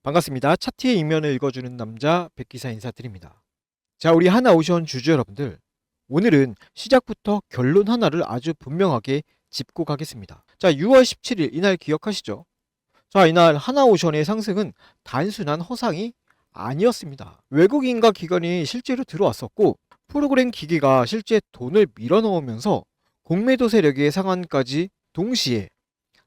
반갑습니다. 차트의 이면을 읽어주는 남자 백기사 인사드립니다. 자, 우리 하나오션 주주 여러분들, 오늘은 시작부터 결론 하나를 아주 분명하게 짚고 가겠습니다. 자, 6월 17일 이날 기억하시죠? 자, 이날 하나오션의 상승은 단순한 허상이 아니었습니다. 외국인과 기관이 실제로 들어왔었고, 프로그램 기기가 실제 돈을 밀어넣으면서 공매도 세력의 상한까지 동시에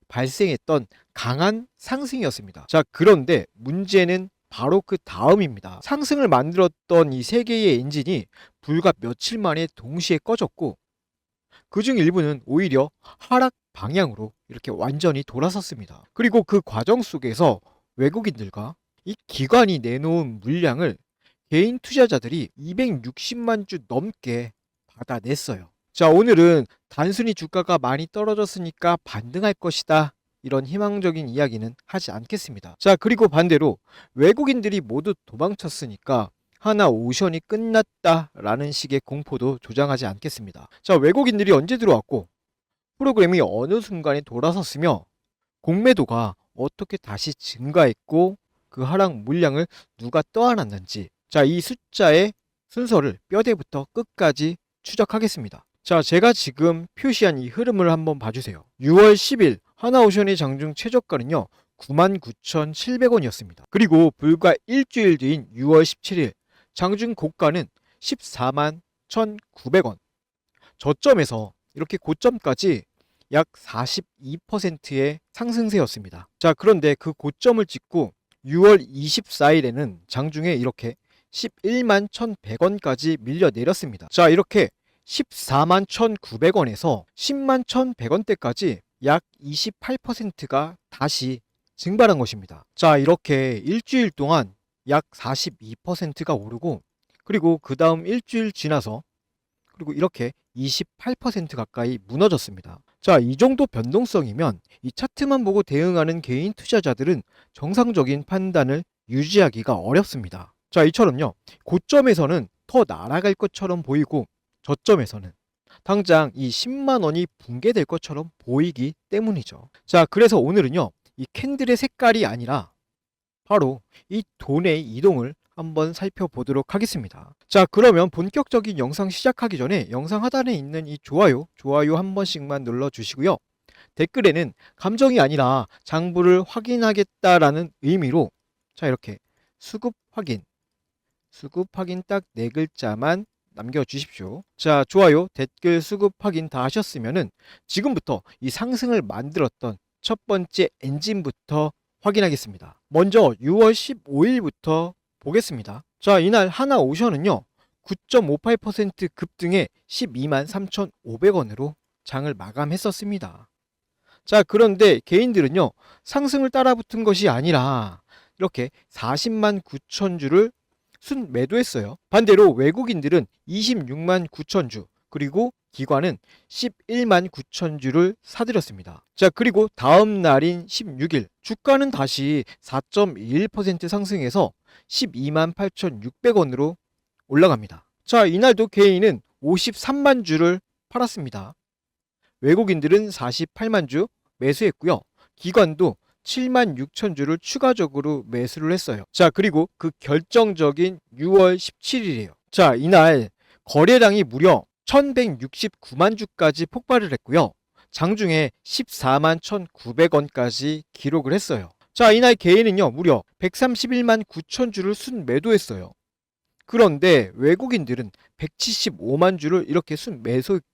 발생했던 강한 상승이었습니다. 자, 그런데 문제는 바로 그 다음입니다. 상승을 만들었던 이 세 개의 엔진이 불과 며칠 만에 동시에 꺼졌고, 그중 일부는 오히려 하락 방향으로 이렇게 완전히 돌아섰습니다. 그리고 그 과정 속에서 외국인들과 이 기관이 내놓은 물량을 개인 투자자들이 260만 주 넘게 받아냈어요. 자, 오늘은 단순히 주가가 많이 떨어졌으니까 반등할 것이다, 이런 희망적인 이야기는 하지 않겠습니다. 자, 그리고 반대로 외국인들이 모두 도망쳤으니까 하나오션이 끝났다라는 식의 공포도 조장하지 않겠습니다. 자, 외국인들이 언제 들어왔고 프로그램이 어느 순간에 돌아섰으며 공매도가 어떻게 다시 증가했고 그 하락 물량을 누가 떠안았는지, 자, 이 숫자의 순서를 뼈대부터 끝까지 추적하겠습니다. 자, 제가 지금 표시한 이 흐름을 한번 봐주세요. 6월 10일 하나오션의 장중 최저가는요 99,700원이었습니다. 그리고 불과 일주일 뒤인 6월 17일 장중 고가는 14만 1,900원. 저점에서 이렇게 고점까지 약 42%의 상승세였습니다. 자, 그런데 그 고점을 찍고 6월 24일에는 장중에 이렇게 11만 1,100원까지 밀려 내렸습니다. 자, 이렇게 14만 1,900원에서 10만 1,100원대까지 약 28%가 다시 증발한 것입니다. 자, 이렇게 일주일 동안 약 42%가 오르고, 그리고 그 다음 일주일 지나서 그리고 이렇게 28% 가까이 무너졌습니다. 자, 이 정도 변동성이면 이 차트만 보고 대응하는 개인 투자자들은 정상적인 판단을 유지하기가 어렵습니다. 자, 이처럼요 고점에서는 더 날아갈 것처럼 보이고 저점에서는 당장 이 10만 원이 붕괴될 것처럼 보이기 때문이죠. 자, 그래서 오늘은요 이 캔들의 색깔이 아니라 바로 이 돈의 이동을 한번 살펴보도록 하겠습니다. 자, 그러면 본격적인 영상 시작하기 전에 영상 하단에 있는 이 좋아요 한 번씩만 눌러주시고요. 댓글에는 감정이 아니라 장부를 확인하겠다라는 의미로, 자, 이렇게 수급 확인 딱 4글자만 남겨주십시오. 자, 좋아요, 댓글, 수급 확인 다 하셨으면은 지금부터 이 상승을 만들었던 첫 번째 엔진부터 확인하겠습니다. 먼저 6월 15일부터 보겠습니다. 자, 이날 하나오션은요 9.58% 급등해 12만 3,500원으로 장을 마감했었습니다. 자, 그런데 개인들은요 상승을 따라붙은 것이 아니라 이렇게 40만 9천 주를 순 매도했어요. 반대로 외국인들은 26만 9천 주, 그리고 기관은 11만 9천 주를 사들였습니다. 자, 그리고 다음 날인 16일 주가는 다시 4.21% 상승해서 12만 8,600원으로 올라갑니다. 자, 이날도 개인은 53만 주를 팔았습니다. 외국인들은 48만 주 매수했고요. 기관도 7만 6천 주를 추가적으로 매수를 했어요. 자, 그리고 그 결정적인 6월 17일이에요. 자, 이날 거래량이 무려 1169만 주까지 폭발을 했고요. 장중에 14만 1,900원까지 기록을 했어요. 자, 이날 개인은요 무려 131만 9천 주를 순 매도했어요. 그런데 외국인들은 175만 주를 이렇게 순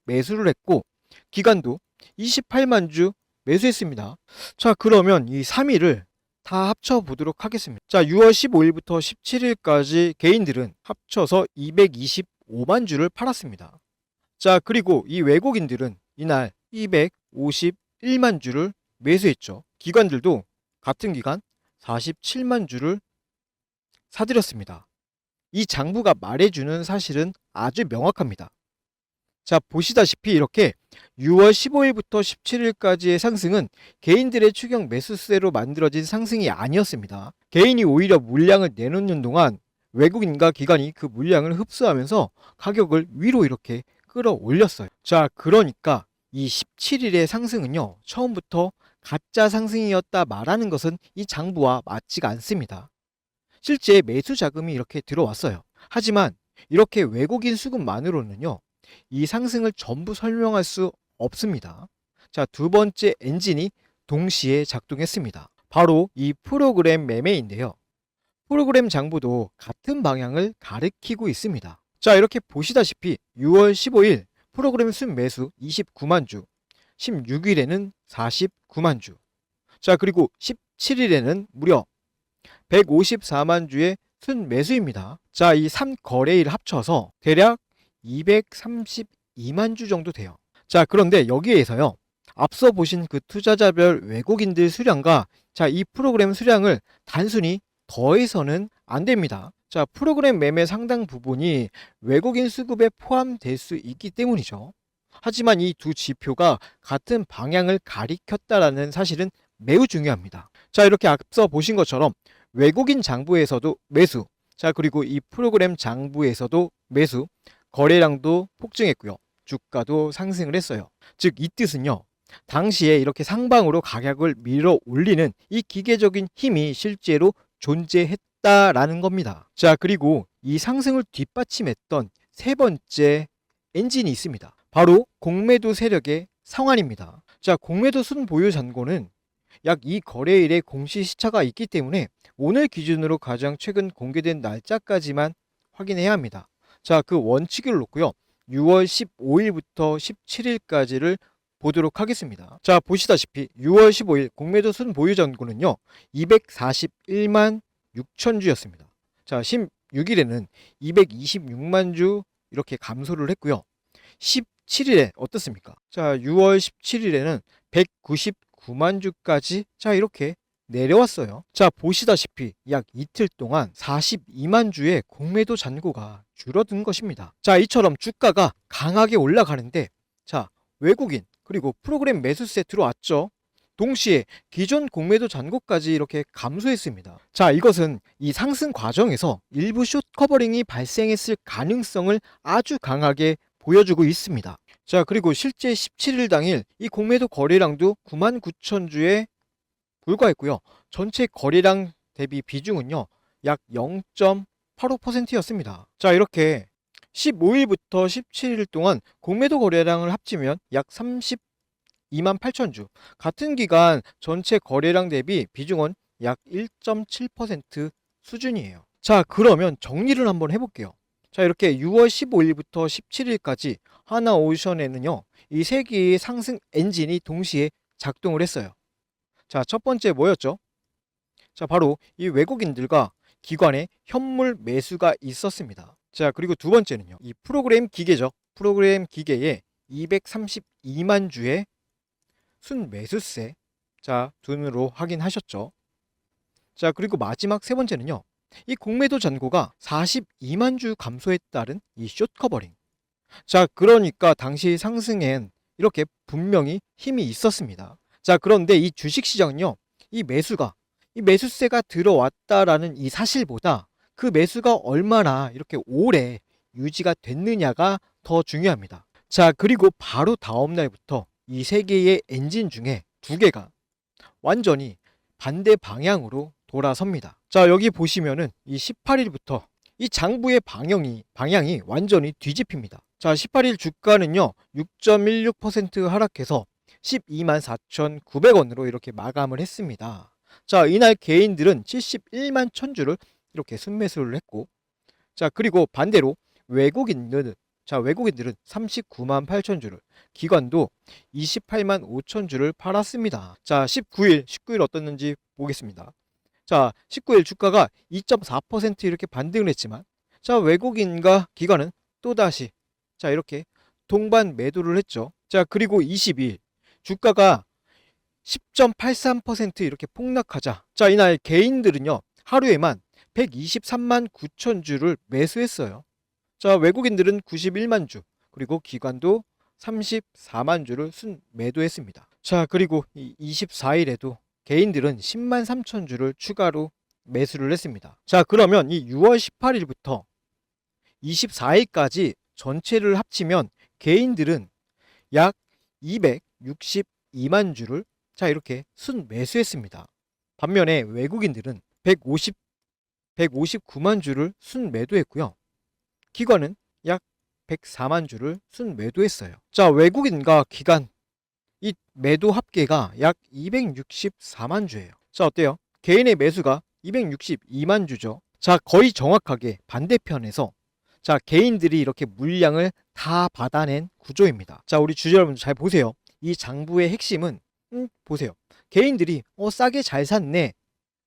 매수를 했고, 기관도 28만 주 매수했습니다. 자, 그러면 이 3일을 다 합쳐 보도록 하겠습니다. 자, 6월 15일부터 17일까지 개인들은 합쳐서 225만 주를 팔았습니다. 자, 그리고 이 외국인들은 이날 251만 주를 매수했죠. 기관들도 같은 기간 47만 주를 사들였습니다. 이 장부가 말해주는 사실은 아주 명확합니다. 자, 보시다시피 이렇게 6월 15일부터 17일까지의 상승은 개인들의 추격 매수세로 만들어진 상승이 아니었습니다. 개인이 오히려 물량을 내놓는 동안 외국인과 기관이 그 물량을 흡수하면서 가격을 위로 이렇게 끌어올렸어요. 자, 그러니까 이 17일의 상승은요 처음부터 가짜 상승이었다 말하는 것은 이 장부와 맞지가 않습니다. 실제 매수 자금이 이렇게 들어왔어요. 하지만 이렇게 외국인 수급만으로는요, 이 상승을 전부 설명할 수 없습니다. 자, 두 번째 엔진이 동시에 작동했습니다. 바로 이 프로그램 매매인데요. 프로그램 장부도 같은 방향을 가리키고 있습니다. 자, 이렇게 보시다시피 6월 15일 프로그램 순매수 29만 주, 16일에는 49만 주, 자, 그리고 17일에는 무려 154만 주의 순매수입니다. 자, 이 3거래일 합쳐서 대략 232만 주 정도 돼요. 자, 그런데 여기에서요, 앞서 보신 그 투자자별 외국인들 수량과 자, 이 프로그램 수량을 단순히 더해서는 안 됩니다. 자, 프로그램 매매 상당 부분이 외국인 수급에 포함될 수 있기 때문이죠. 하지만 이 두 지표가 같은 방향을 가리켰다라는 사실은 매우 중요합니다. 자, 이렇게 앞서 보신 것처럼 외국인 장부에서도 매수, 자, 그리고 이 프로그램 장부에서도 매수, 거래량도 폭증했고요. 주가도 상승을 했어요. 즉, 이 뜻은요, 당시에 이렇게 상방으로 가격을 밀어 올리는 이 기계적인 힘이 실제로 존재했다라는 겁니다. 자, 그리고 이 상승을 뒷받침했던 세 번째 엔진이 있습니다. 바로 공매도 세력의 상환입니다. 자, 공매도 순보유 잔고는 약 이 거래일에 공시시차가 있기 때문에 오늘 기준으로 가장 최근 공개된 날짜까지만 확인해야 합니다. 자, 그 원칙을 놓고요, 6월 15일부터 17일까지를 보도록 하겠습니다. 자, 보시다시피 6월 15일 공매도 순보유 잔고는요, 241만 6천 주였습니다. 자, 16일에는 226만 주 이렇게 감소를 했고요. 17일에 어떻습니까? 자, 6월 17일에는 199만 주까지 자, 이렇게 내려왔어요. 자, 보시다시피 약 이틀 동안 42만 주의 공매도 잔고가 줄어든 것입니다. 자, 이처럼 주가가 강하게 올라가는데, 자, 외국인 그리고 프로그램 매수세 들어왔죠. 동시에 기존 공매도 잔고까지 이렇게 감소했습니다. 자, 이것은 이 상승 과정에서 일부 숏 커버링이 발생했을 가능성을 아주 강하게 보여주고 있습니다. 자, 그리고 실제 17일 당일 이 공매도 거래량도 9만 9천 주에 불과했고요. 전체 거래량 대비 비중은요, 약 0.85%였습니다. 자, 이렇게 15일부터 17일 동안 공매도 거래량을 합치면 약 32만 8천 주. 같은 기간 전체 거래량 대비 비중은 약 1.7% 수준이에요. 자, 그러면 정리를 한번 해볼게요. 자, 이렇게 6월 15일부터 17일까지 하나오션에는요, 이 세 개의 상승 엔진이 동시에 작동을 했어요. 자, 첫 번째 뭐였죠? 자, 바로 이 외국인들과 기관의 현물 매수가 있었습니다. 자, 그리고 두 번째는요, 이 프로그램 기계죠. 프로그램 기계에 232만 주의 순매수세, 자, 눈으로 확인하셨죠. 자, 그리고 마지막 세 번째는요, 이 공매도 잔고가 42만 주 감소에 따른 이 숏 커버링. 자, 그러니까 당시 상승엔 이렇게 분명히 힘이 있었습니다. 자, 그런데 이 주식시장은요, 이 매수세가 들어왔다라는 이 사실보다 그 매수가 얼마나 이렇게 오래 유지가 됐느냐가 더 중요합니다. 자, 그리고 바로 다음 날부터 이 세 개의 엔진 중에 두 개가 완전히 반대 방향으로 돌아섭니다. 자, 여기 보시면은 이 18일부터 이 장부의 방향이 완전히 뒤집힙니다. 자, 18일 주가는요, 6.16% 하락해서 12만 4,900원으로 이렇게 마감을 했습니다. 자, 이날 개인들은 71만 천주를 이렇게 순매수를 했고, 자, 그리고 반대로 외국인들은 39만 8천 주를, 기관도 28만 5천 주를 팔았습니다. 자, 19일 어떻는지 보겠습니다. 자, 19일 주가가 2.4% 이렇게 반등을 했지만, 자, 외국인과 기관은 또다시 자, 이렇게 동반 매도를 했죠. 자, 그리고 22일 주가가 10.83% 이렇게 폭락하자, 자, 이날 개인들은요, 하루에만 123만 9천 주를 매수했어요. 자, 외국인들은 91만 주, 그리고 기관도 34만 주를 순매도했습니다. 자, 그리고 24일에도 개인들은 10만 3천 주를 추가로 매수를 했습니다. 자, 그러면 이 6월 18일부터 24일까지 전체를 합치면 개인들은 약 262만 주를 자, 이렇게 순매수했습니다. 반면에 외국인들은 159만 주를 순매도했고요. 기관은 약 104만 주를 순매도했어요. 자, 외국인과 기관 이 매도 합계가 약 264만 주예요. 자, 어때요? 개인의 매수가 262만 주죠. 자, 거의 정확하게 반대편에서 자, 개인들이 이렇게 물량을 다 받아낸 구조입니다. 자, 우리 주주 여러분들 잘 보세요. 이 장부의 핵심은 보세요. 개인들이 싸게 잘 샀네,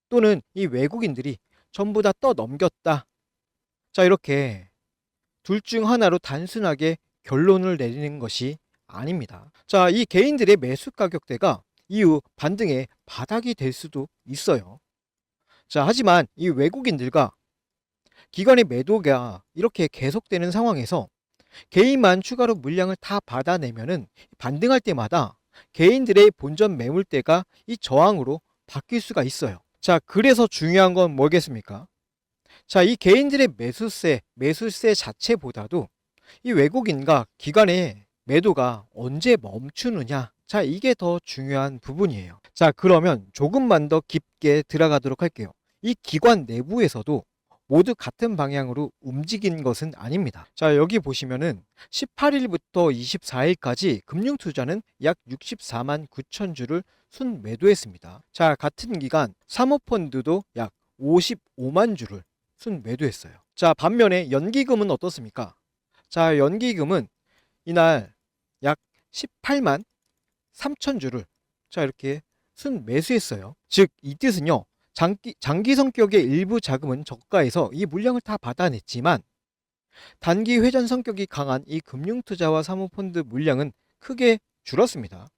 또는 이 외국인들이 전부 다 떠넘겼다. 자, 이렇게 둘 중 하나로 단순하게 결론을 내리는 것이 아닙니다. 자, 이 개인들의 매수 가격대가 이후 반등의 바닥이 될 수도 있어요. 자, 하지만 이 외국인들과 기관의 매도가 이렇게 계속되는 상황에서 개인만 추가로 물량을 다 받아내면은 반등할 때마다 개인들의 본전 매물대가 이 저항으로 바뀔 수가 있어요. 자, 그래서 중요한 건 뭐겠습니까? 자, 이 개인들의 매수세 자체보다도 이 외국인과 기관의 매도가 언제 멈추느냐. 자, 이게 더 중요한 부분이에요. 자, 그러면 조금만 더 깊게 들어가도록 할게요. 이 기관 내부에서도 모두 같은 방향으로 움직인 것은 아닙니다. 자, 여기 보시면은 18일부터 24일까지 금융투자는 약 64만 9천 주를 순매도했습니다. 자, 같은 기간 사모펀드도 약 55만 주를 순매도했어요. 자, 반면에 연기금은 어떻습니까? 자, 연기금은 이날 약 18만 3천 주를 자, 이렇게 순매수했어요. 즉, 이 뜻은요, 장기 성격의 일부 자금은 저가에서 이 물량을 다 받아냈지만 단기 회전 성격이 강한 이 금융투자와 사모펀드 물량은 크게 줄었습니다.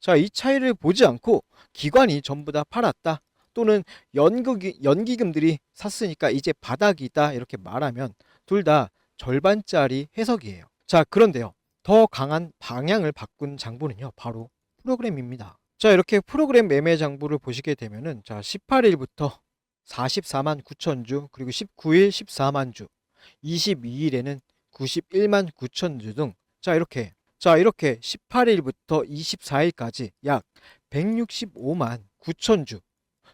자, 이 차이를 보지 않고 기관이 전부 다 팔았다, 또는 연기금들이 샀으니까 이제 바닥이다, 이렇게 말하면 둘 다 절반짜리 해석이에요. 자, 그런데요, 더 강한 방향을 바꾼 장부는요, 바로 프로그램입니다. 자, 이렇게 프로그램 매매 장부를 보시게 되면은 자, 18일부터 44만 9천 주, 그리고 19일 14만 주, 22일에는 91만 9천 주 등 이렇게 18일부터 24일까지 약 165만 9천 주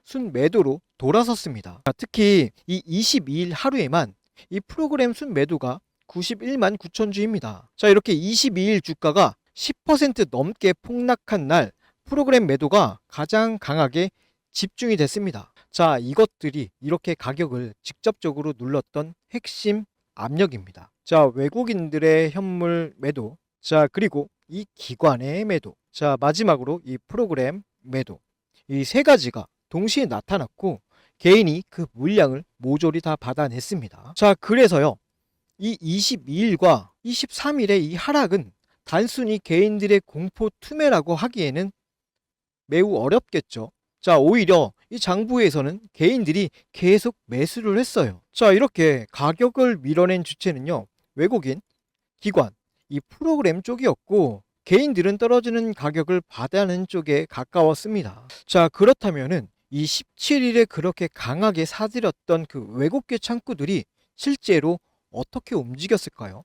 순매도로 돌아섰습니다. 특히 이 22일 하루에만 이 프로그램 순매도가 91만 9천 주입니다. 자, 이렇게 22일 주가가 10% 넘게 폭락한 날 프로그램 매도가 가장 강하게 집중이 됐습니다. 자, 이것들이 이렇게 가격을 직접적으로 눌렀던 핵심 압력입니다. 자, 외국인들의 현물 매도, 자, 그리고 이 기관의 매도, 자, 마지막으로 이 프로그램 매도, 이 세 가지가 동시에 나타났고 개인이 그 물량을 모조리 다 받아냈습니다. 자, 그래서요, 이 22일과 23일의 이 하락은 단순히 개인들의 공포 투매라고 하기에는 매우 어렵겠죠. 자, 오히려 이 장부에서는 개인들이 계속 매수를 했어요. 자, 이렇게 가격을 밀어낸 주체는요, 외국인, 기관, 이 프로그램 쪽이었고 개인들은 떨어지는 가격을 받아내는 쪽에 가까웠습니다. 자, 그렇다면은 이 17일에 그렇게 강하게 사들였던 그 외국계 창구들이 실제로 어떻게 움직였을까요?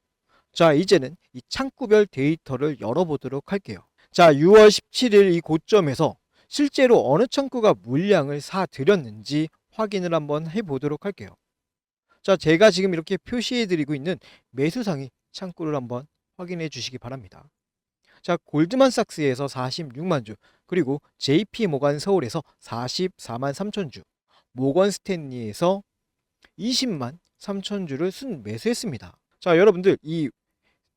자, 이제는 이 창구별 데이터를 열어보도록 할게요. 자, 6월 17일 이 고점에서 실제로 어느 창구가 물량을 사들였는지 확인을 한번 해보도록 할게요. 자, 제가 지금 이렇게 표시해드리고 있는 매수상위 창구를 한번 확인해 주시기 바랍니다. 자, 골드만삭스에서 46만 주, 그리고 JP 모간 서울에서 44만 3천 주, 모건 스탠리에서 20만 3천 주를 순매수했습니다. 자, 여러분들 이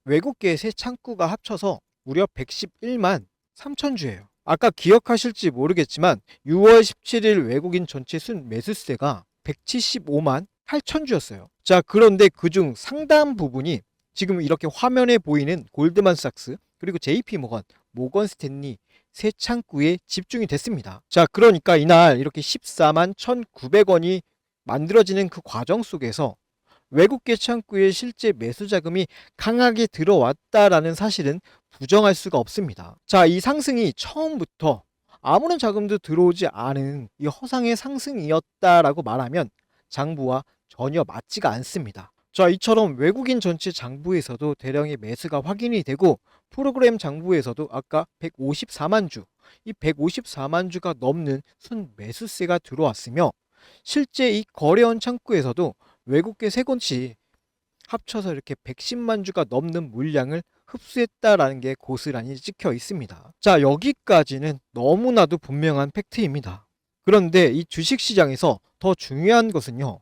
외국계 세 창구가 합쳐서 무려 111만 3천 주예요. 아까 기억하실지 모르겠지만 6월 17일 외국인 전체 순매수세가 175만 8천 주였어요. 자, 그런데 그중 상당 부분이 지금 이렇게 화면에 보이는 골드만삭스, 그리고 JP 모건 스탠리 세 창구에 집중이 됐습니다. 자, 그러니까 이날 이렇게 14만 1,900원이 만들어지는 그 과정 속에서 외국계 창구에 실제 매수 자금이 강하게 들어왔다라는 사실은 부정할 수가 없습니다. 자, 이 상승이 처음부터 아무런 자금도 들어오지 않은 이 허상의 상승이었다라고 말하면 장부와 전혀 맞지가 않습니다. 자, 이처럼 외국인 전체 장부에서도 대량의 매수가 확인이 되고 프로그램 장부에서도 아까 154만 주, 이 154만 주가 넘는 순매수세가 들어왔으며 실제 이 거래원 창구에서도 외국계 3곳이 합쳐서 이렇게 110만 주가 넘는 물량을 흡수했다라는 게 고스란히 찍혀 있습니다. 자, 여기까지는 너무나도 분명한 팩트입니다. 그런데 이 주식시장에서 더 중요한 것은요,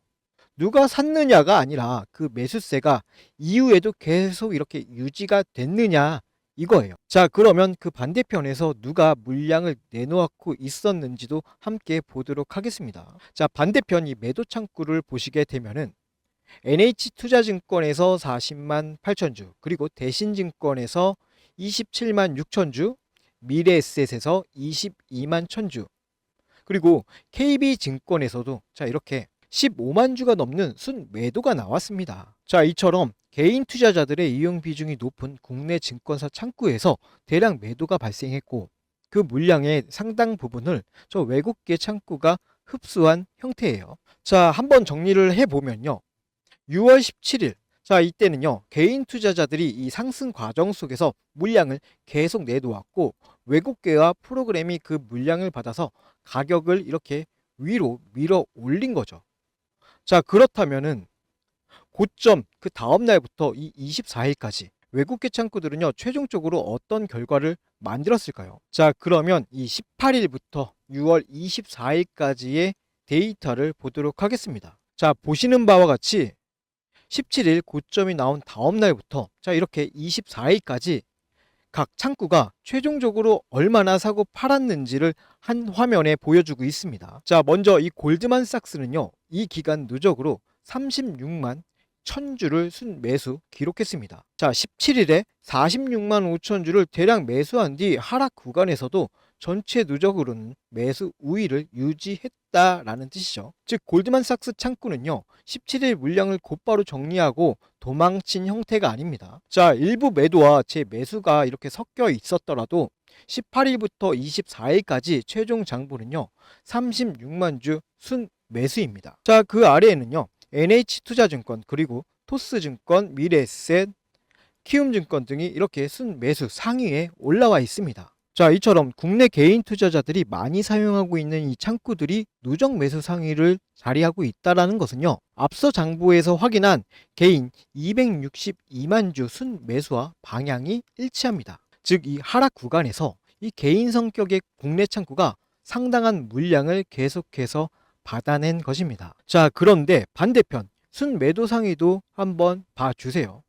누가 샀느냐가 아니라 그 매수세가 이후에도 계속 이렇게 유지가 됐느냐 이거예요. 자, 그러면 그 반대편에서 누가 물량을 내놓고 있었는지도 함께 보도록 하겠습니다. 자, 반대편 이 매도 창구를 보시게 되면은 NH투자증권에서 40만 8천 주, 그리고 대신증권에서 27만 6천 주, 미래에셋에서 22만 천 주, 그리고 KB증권에서도 자 이렇게 15만 주가 넘는 순매도가 나왔습니다. 자, 이처럼 개인 투자자들의 이용 비중이 높은 국내 증권사 창구에서 대량 매도가 발생했고 그 물량의 상당 부분을 저 외국계 창구가 흡수한 형태예요. 자, 한번 정리를 해보면요. 6월 17일, 자 이때는요 개인 투자자들이 이 상승 과정 속에서 물량을 계속 내놓았고 외국계와 프로그램이 그 물량을 받아서 가격을 이렇게 위로 밀어 올린 거죠. 자, 그렇다면은 고점 그 다음 날부터 이 24일까지 외국계 창구들은요 최종적으로 어떤 결과를 만들었을까요? 자, 그러면 이 18일부터 6월 24일까지의 데이터를 보도록 하겠습니다. 자, 보시는 바와 같이 17일 고점이 나온 다음 날부터 자 이렇게 24일까지 각 창구가 최종적으로 얼마나 사고 팔았는지를 한 화면에 보여주고 있습니다. 자, 먼저 이 골드만삭스는요 이 기간 누적으로 36만 1000주를 순매수 기록했습니다. 자, 17일에 46만 5천 주를 대량 매수한 뒤 하락 구간에서도 전체 누적으로는 매수 우위를 유지했다라는 뜻이죠. 즉 골드만삭스 창구는요 17일 물량을 곧바로 정리하고 도망친 형태가 아닙니다. 자, 일부 매도와 재매수가 이렇게 섞여 있었더라도 18일부터 24일까지 최종 장부는요 36만 주 순매수입니다. 자, 그 아래에는요 NH투자증권, 그리고 토스증권, 미래에셋, 키움증권 등이 이렇게 순매수 상위에 올라와 있습니다. 자, 이처럼 국내 개인 투자자들이 많이 사용하고 있는 이 창구들이 누적 매수 상위를 자리하고 있다는 것은요 앞서 장부에서 확인한 개인 262만 주 순매수와 방향이 일치합니다. 즉 이 하락 구간에서 이 개인 성격의 국내 창구가 상당한 물량을 계속해서 받아낸 것입니다. 자, 그런데 반대편 순매도 상위도 한번 봐주세요.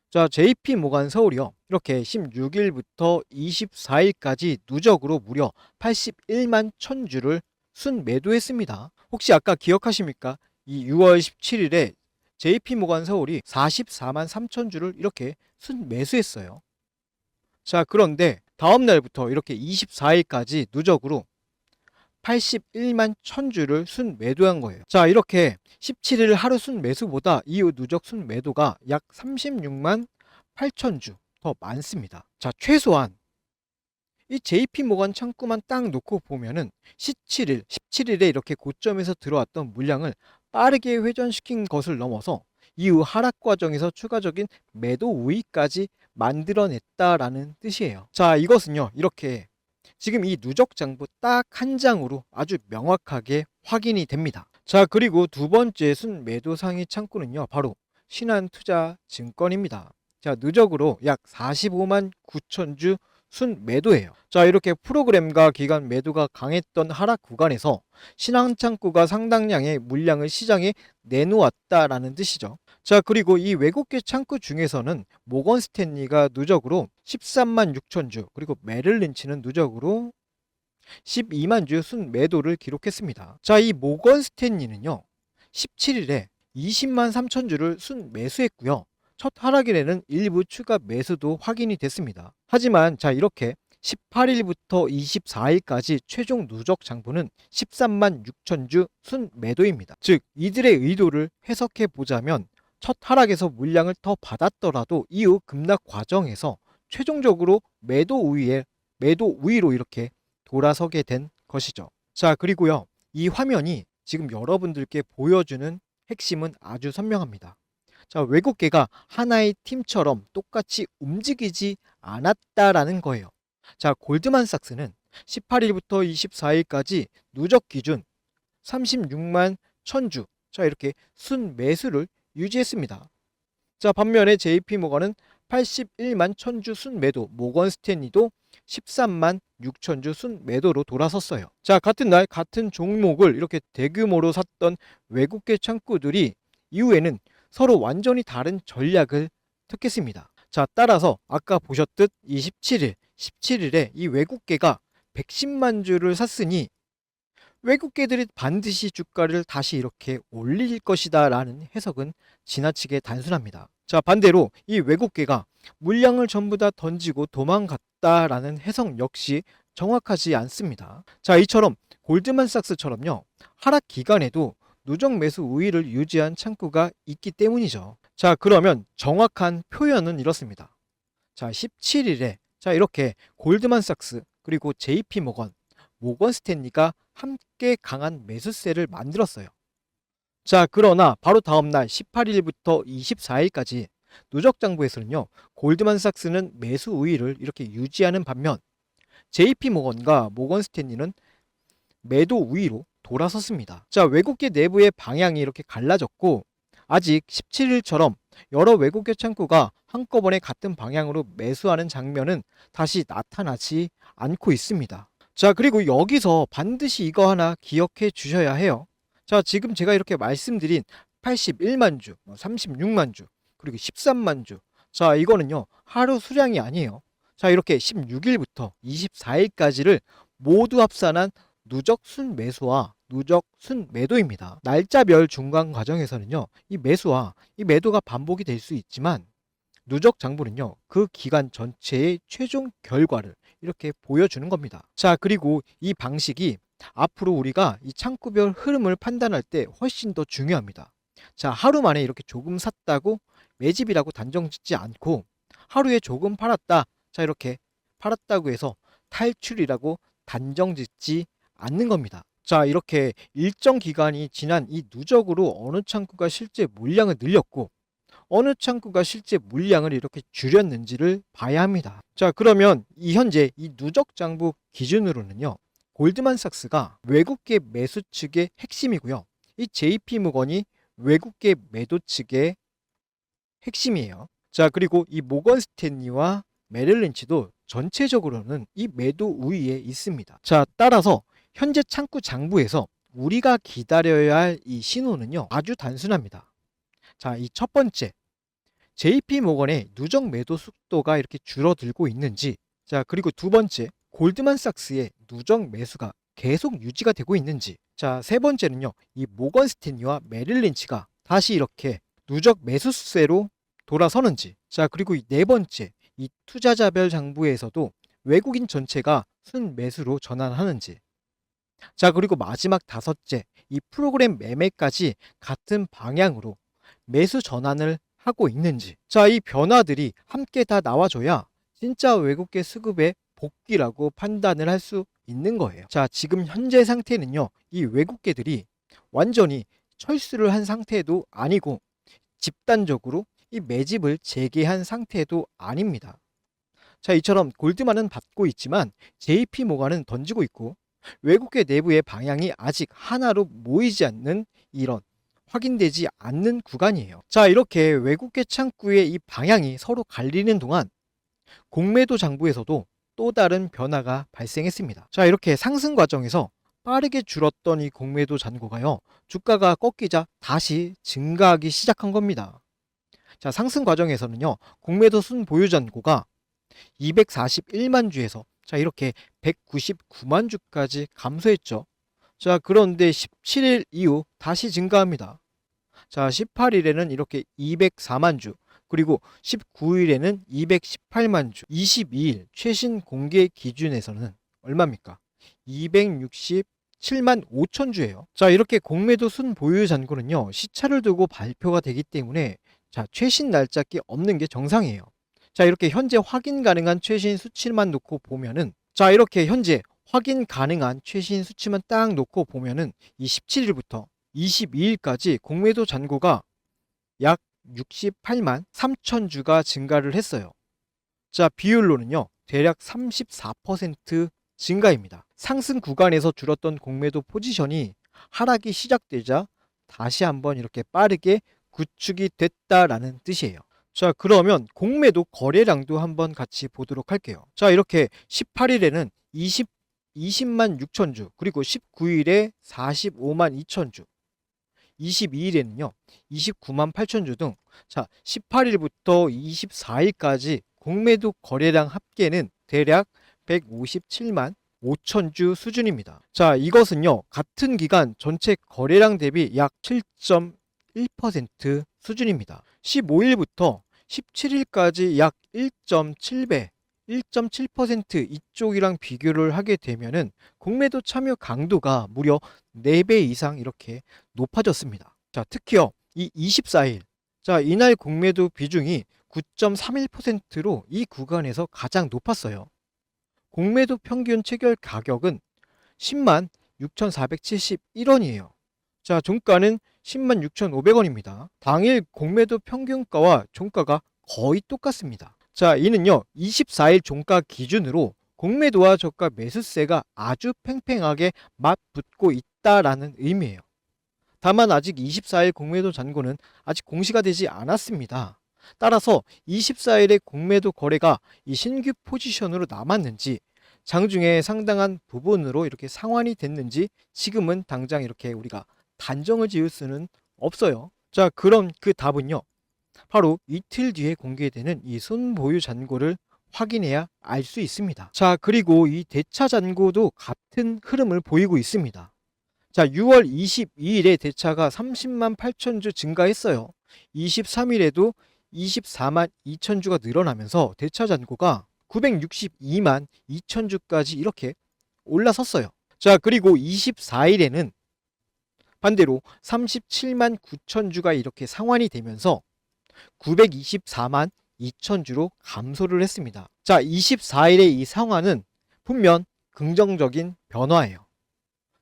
자, JP모간 서울이요 이렇게 16일부터 24일까지 누적으로 무려 81만 1000주를 순매도했습니다. 혹시 아까 기억하십니까? 이 6월 17일에 JP모간 서울이 44만 3천 주를 이렇게 순매수했어요. 자, 그런데 다음 날부터 이렇게 24일까지 누적으로 81만 1000주를 순매도한 거예요. 자, 이렇게 17일 하루 순매수보다 이후 누적 순매도가 약 36만 8천주 더 많습니다. 자, 최소한 이 JP모간 창구만 딱 놓고 보면은 17일에 이렇게 고점에서 들어왔던 물량을 빠르게 회전시킨 것을 넘어서 이후 하락 과정에서 추가적인 매도 우위까지 만들어냈다라는 뜻이에요. 자, 이것은요 이렇게 지금 이 누적 장부 딱 한 장으로 아주 명확하게 확인이 됩니다. 자, 그리고 두 번째 순매도 상위 창구는요 바로 신한투자증권입니다. 자, 누적으로 약 45만 9천 주 순매도예요. 자, 이렇게 프로그램과 기관 매도가 강했던 하락 구간에서 신한창구가 상당량의 물량을 시장에 내놓았다라는 뜻이죠. 자, 그리고 이 외국계 창구 중에서는 모건 스탠리가 누적으로 13만 6천 주, 그리고 메릴린치는 누적으로 12만 주 순매도를 기록했습니다. 자, 이 모건 스탠리는요 17일에 20만 3천 주를 순매수했고요. 첫 하락일에는 일부 추가 매수도 확인이 됐습니다. 하지만 자 이렇게 18일부터 24일까지 최종 누적 장부는 13만 6천 주 순매도입니다. 즉 이들의 의도를 해석해 보자면 첫 하락에서 물량을 더 받았더라도 이후 급락 과정에서 최종적으로 매도 우위로 이렇게 돌아서게 된 것이죠. 자, 그리고요 이 화면이 지금 여러분들께 보여주는 핵심은 아주 선명합니다. 자, 외국계가 하나의 팀처럼 똑같이 움직이지 않았다라는 거예요. 자, 골드만삭스는 18일부터 24일까지 누적 기준 36만 1000주. 자, 이렇게 순매수를 유지했습니다. 자, 반면에 JP모건은 81만 1000주 순매도, 모건 스탠리도 13만 6000주 순매도로 돌아섰어요. 자, 같은 날 같은 종목을 이렇게 대규모로 샀던 외국계 창구들이 이후에는 서로 완전히 다른 전략을 택했습니다. 자, 따라서 아까 보셨듯 17일에 이 외국계가 110만 주를 샀으니 외국계들이 반드시 주가를 다시 이렇게 올릴 것이다 라는 해석은 지나치게 단순합니다. 자, 반대로 이 외국계가 물량을 전부 다 던지고 도망갔다라는 해석 역시 정확하지 않습니다. 자, 이처럼 골드만삭스처럼요, 하락 기간에도 누적 매수 우위를 유지한 창구가 있기 때문이죠. 자, 그러면 정확한 표현은 이렇습니다. 자, 17일에 자, 이렇게 골드만삭스 그리고 JP모건, 모건 스탠리가 함께 강한 매수세를 만들었어요. 자, 그러나 바로 다음날 18일부터 24일까지 누적 장부에서는요, 골드만삭스는 매수 우위를 이렇게 유지하는 반면 JP모건과 모건 스탠리는 매도 우위로 돌아섰습니다. 자, 외국계 내부의 방향이 이렇게 갈라졌고 아직 17일처럼 여러 외국계 창구가 한꺼번에 같은 방향으로 매수하는 장면은 다시 나타나지 않고 있습니다. 자, 그리고 여기서 반드시 이거 하나 기억해 주셔야 해요. 자, 지금 제가 이렇게 말씀드린 81만 주, 36만 주, 그리고 13만 주. 자, 이거는요, 하루 수량이 아니에요. 자, 이렇게 16일부터 24일까지를 모두 합산한 누적 순매수와 누적 순매도입니다. 날짜별 중간 과정에서는요, 이 매수와 이 매도가 반복이 될 수 있지만 누적 장부는요, 그 기간 전체의 최종 결과를 이렇게 보여주는 겁니다. 자, 그리고 이 방식이 앞으로 우리가 이 창구별 흐름을 판단할 때 훨씬 더 중요합니다. 자, 하루 만에 이렇게 조금 샀다고 매집이라고 단정 짓지 않고 하루에 조금 팔았다. 자, 이렇게 팔았다고 해서 탈출이라고 단정 짓지 않는 겁니다. 자, 이렇게 일정 기간이 지난 이 누적으로 어느 창구가 실제 물량을 늘렸고 어느 창구가 실제 물량을 이렇게 줄였는지를 봐야 합니다. 자, 그러면 이 현재 이 누적 장부 기준으로는요, 골드만삭스가 외국계 매수 측의 핵심이고요, 이 JP모건이 외국계 매도 측의 핵심이에요. 자, 그리고 이 모건 스탠리와 메릴 린치도 전체적으로는 이 매도 우위에 있습니다. 자, 따라서 현재 창구 장부에서 우리가 기다려야 할 이 신호는요, 아주 단순합니다. 자, 이 첫 번째, JP모건의 누적 매도 속도가 이렇게 줄어들고 있는지, 자, 그리고 두 번째, 골드만삭스의 누적 매수가 계속 유지가 되고 있는지, 자, 세 번째는요, 이 모건 스탠리와 메릴 린치가 다시 이렇게 누적 매수세로 돌아서는지, 자, 그리고 이 네 번째, 이 투자자별 장부에서도 외국인 전체가 순매수로 전환하는지, 자, 그리고 마지막 다섯째, 이 프로그램 매매까지 같은 방향으로 매수 전환을 하고 있는지, 자, 이 변화들이 함께 다 나와줘야 진짜 외국계 수급의 복귀라고 판단을 할 수 있는 거예요. 자, 지금 현재 상태는요, 이 외국계들이 완전히 철수를 한 상태도 아니고 집단적으로 이 매집을 재개한 상태도 아닙니다. 자, 이처럼 골드만은 받고 있지만 JP모건은 던지고 있고 외국계 내부의 방향이 아직 하나로 모이지 않는 이런 확인되지 않는 구간이에요. 자, 이렇게 외국계 창구의 이 방향이 서로 갈리는 동안 공매도 장부에서도 또 다른 변화가 발생했습니다. 자, 이렇게 상승 과정에서 빠르게 줄었던 이 공매도 잔고가요, 주가가 꺾이자 다시 증가하기 시작한 겁니다. 자, 상승 과정에서는요, 공매도 순보유 잔고가 241만 주에서 자, 이렇게 199만 주까지 감소했죠. 자, 그런데 17일 이후 다시 증가합니다. 자, 18일에는 이렇게 204만 주, 그리고 19일에는 218만 주, 22일 최신 공개 기준에서는 얼마입니까? 267만 5천 주예요. 자, 이렇게 공매도 순보유 잔고는요, 시차를 두고 발표가 되기 때문에 자, 최신 날짜기 없는 게 정상이에요. 자, 이렇게 현재 확인 가능한 최신 수치만 놓고 보면은, 자, 이렇게 현재 확인 가능한 최신 수치만 딱 놓고 보면은 이 17일부터 22일까지 공매도 잔고가 약 68만 3천 주가 증가를 했어요. 자, 비율로는요, 대략 34% 증가입니다. 상승 구간에서 줄었던 공매도 포지션이 하락이 시작되자 다시 한번 이렇게 빠르게 구축이 됐다라는 뜻이에요. 자, 그러면 공매도 거래량도 한번 같이 보도록 할게요. 자, 이렇게 18일에는 20만 6천 주, 그리고 19일에 45만 2천 주, 22일에는요, 29만 8천 주 등, 자, 18일부터 24일까지 공매도 거래량 합계는 대략 157만 5천 주 수준입니다. 자, 이것은요, 같은 기간 전체 거래량 대비 약 7.1% 수준입니다. 15일부터 17일까지 약 1.7배, 1.7% 이쪽이랑 비교를 하게 되면은 공매도 참여 강도가 무려 4배 이상 이렇게 높아졌습니다. 자, 특히요, 이 24일. 자, 이날 공매도 비중이 9.31%로 이 구간에서 가장 높았어요. 공매도 평균 체결 가격은 10만 6,471원이에요. 자, 종가는 10만 6,500원입니다. 당일 공매도 평균가와 종가가 거의 똑같습니다. 자, 이는요, 24일 종가 기준으로 공매도와 저가 매수세가 아주 팽팽하게 맞붙고 있다라는 의미예요. 다만 아직 24일 공매도 잔고는 아직 공시가 되지 않았습니다. 따라서 24일의 공매도 거래가 이 신규 포지션으로 남았는지, 장중에 상당한 부분으로 이렇게 상환이 됐는지 지금은 당장 이렇게 우리가 단정을 지을 수는 없어요. 자, 그럼 그 답은요, 바로 이틀 뒤에 공개되는 이 손보유 잔고를 확인해야 알 수 있습니다. 자, 그리고 이 대차 잔고도 같은 흐름을 보이고 있습니다. 자, 6월 22일에 대차가 30만 8천 주 증가했어요. 23일에도 24만 2천 주가 늘어나면서 대차 잔고가 962만 2천 주까지 이렇게 올라섰어요. 자, 그리고 24일에는 반대로 37만 9천 주가 이렇게 상환이 되면서 924만 2천 주로 감소를 했습니다. 자, 24일의 이 상환은 분명 긍정적인 변화예요.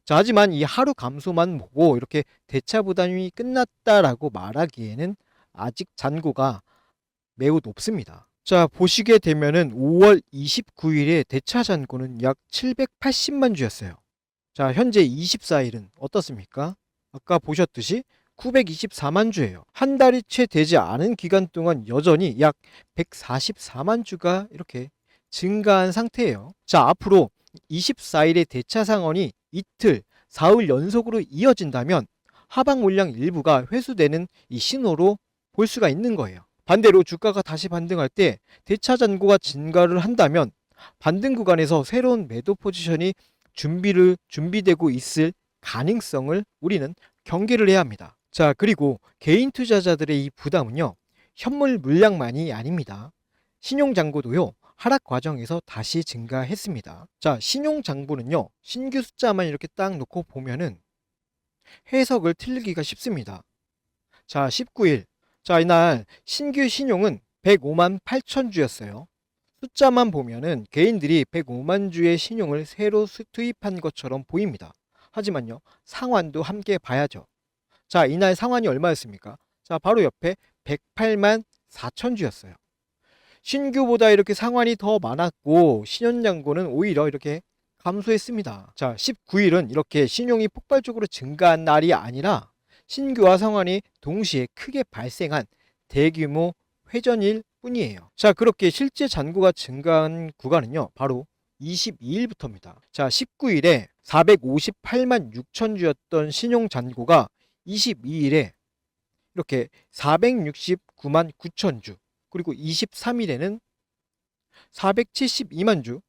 자, 하지만 이 하루 감소만 보고 이렇게 대차 부담이 끝났다라고 말하기에는 아직 잔고가 매우 높습니다. 자, 보시게 되면은 5월 29일에 대차 잔고는 약 780만 주였어요. 자, 현재 24일은 어떻습니까? 아까 보셨듯이 924만 주예요. 한 달이 채 되지 않은 기간 동안 여전히 약 144만 주가 이렇게 증가한 상태예요. 자, 앞으로 24일의 대차 상환이 이틀, 사흘 연속으로 이어진다면 하방 물량 일부가 회수되는 이 신호로 볼 수가 있는 거예요. 반대로 주가가 다시 반등할 때 대차 잔고가 증가를 한다면 반등 구간에서 새로운 매도 포지션이 준비되고 있을 가능성을 우리는 경계를 해야 합니다. 자, 그리고 개인 투자자들의 이 부담은요, 현물 물량만이 아닙니다. 신용잔고도요, 하락 과정에서 다시 증가했습니다. 자, 신용잔고는요, 신규 숫자만 이렇게 딱 놓고 보면은 해석을 틀리기가 쉽습니다. 자, 19일. 자, 이날 신규 신용은 105만 8천 주였어요. 숫자만 보면은 개인들이 105만 주의 신용을 새로 투입한 것처럼 보입니다. 하지만요, 상환도 함께 봐야죠. 자, 이날 상환이 얼마였습니까? 자, 바로 옆에 108만 4천 주였어요. 신규보다 이렇게 상환이 더 많았고 신용잔고는 오히려 이렇게 감소했습니다. 자, 19일은 이렇게 신용이 폭발적으로 증가한 날이 아니라 신규와 상환이 동시에 크게 발생한 대규모 회전일 뿐이에요. 자, 그렇게 실제 잔고가 증가한 구간은요, 바로 22일부터입니다. 자, 19일에 458만 6천 주였던 신용 잔고가 22일에 이렇게 469만 9천 주, 그리고 23일에는 472만 주,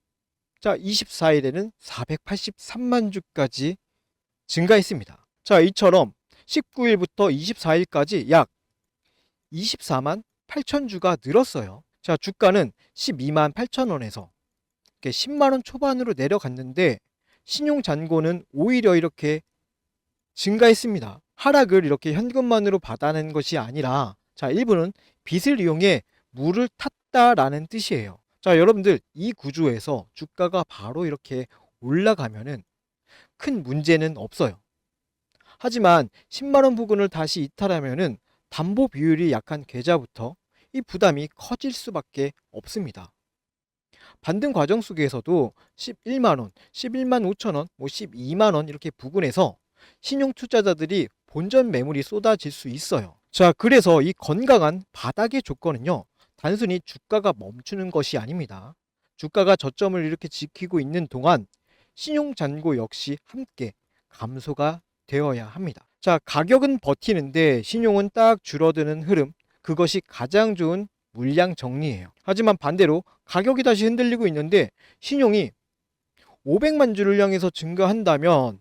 자, 24일에는 483만 주까지 증가했습니다. 자, 이처럼 19일부터 24일까지 약 24만 8천 주가 늘었어요. 자, 주가는 12만 8천 원에서 10만 원 초반으로 내려갔는데 신용 잔고는 오히려 이렇게 증가했습니다. 하락을 이렇게 현금만으로 받아낸 것이 아니라, 자, 일부는 빚을 이용해 물을 탔다라는 뜻이에요. 자, 여러분들 이 구조에서 주가가 바로 이렇게 올라가면은 큰 문제는 없어요. 하지만 10만 원 부근을 다시 이탈하면은 담보 비율이 약한 계좌부터 이 부담이 커질 수밖에 없습니다. 반등 과정 속에서도 11만 원, 11만 5천 원, 12만 원 이렇게 부근에서 신용 투자자들이 본전 매물이 쏟아질 수 있어요. 자, 그래서 이 건강한 바닥의 조건은요, 단순히 주가가 멈추는 것이 아닙니다. 주가가 저점을 이렇게 지키고 있는 동안 신용 잔고 역시 함께 감소가 되어야 합니다. 자, 가격은 버티는데 신용은 딱 줄어드는 흐름, 그것이 가장 좋은 물량 정리예요. 하지만 반대로 가격이 다시 흔들리고 있는데 신용이 500만 주를 향해서 증가한다면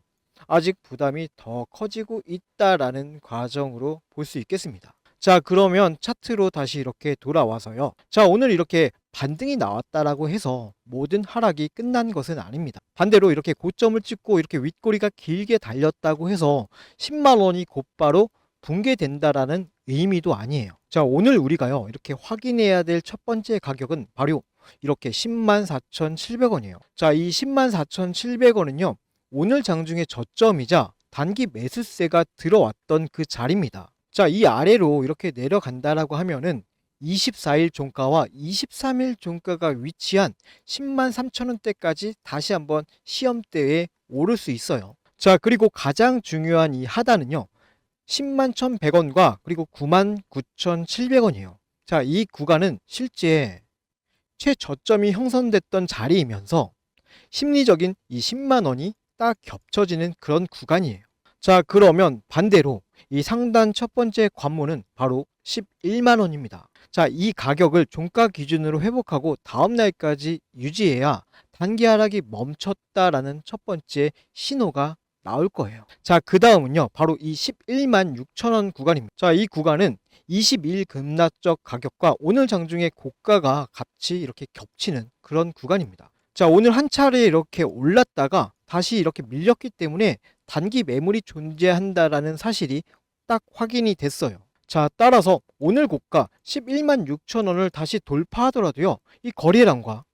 아직 부담이 더 커지고 있다라는 과정으로 볼 수 있겠습니다. 자, 그러면 차트로 다시 이렇게 돌아와서요. 자, 오늘 이렇게 반등이 나왔다라고 해서 모든 하락이 끝난 것은 아닙니다. 반대로 이렇게 고점을 찍고 이렇게 윗꼬리가 길게 달렸다고 해서 10만 원이 곧바로 붕괴된다라는 의미도 아니에요. 자, 오늘 우리가요, 이렇게 확인해야 될 첫 번째 가격은 바로 이렇게 104,700원이에요. 자, 이 104,700원은요, 오늘 장중의 저점이자 단기 매수세가 들어왔던 그 자리입니다. 자, 이 아래로 이렇게 내려간다라고 하면은 24일 종가와 23일 종가가 위치한 103,000원대까지 다시 한번 시험대에 오를 수 있어요. 자, 그리고 가장 중요한 이 하단은요, 101,100원과 그리고 99,700원이에요. 자, 이 구간은 실제 최저점이 형성됐던 자리이면서 심리적인 이 10만 원이 딱 겹쳐지는 그런 구간이에요. 자, 그러면 반대로 이 상단 첫 번째 관문은 바로 11만 원입니다. 자, 이 가격을 종가 기준으로 회복하고 다음 날까지 유지해야 단기 하락이 멈췄다라는 첫 번째 신호가 나올 거예요. 자, 그 다음은요, 바로 이 11만 6천 원 구간입니다. 자, 이 구간은 22일 급락적 가격과 오늘 장중의 고가가 같이 이렇게 겹치는 그런 구간입니다. 자, 오늘 한 차례 이렇게 올랐다가 다시 이렇게 밀렸기 때문에 단기 매물이 존재한다라는 사실이 딱 확인이 됐어요. 자, 따라서 오늘 고가 11만 6천 원을 다시 돌파하더라도요, 이 거래량과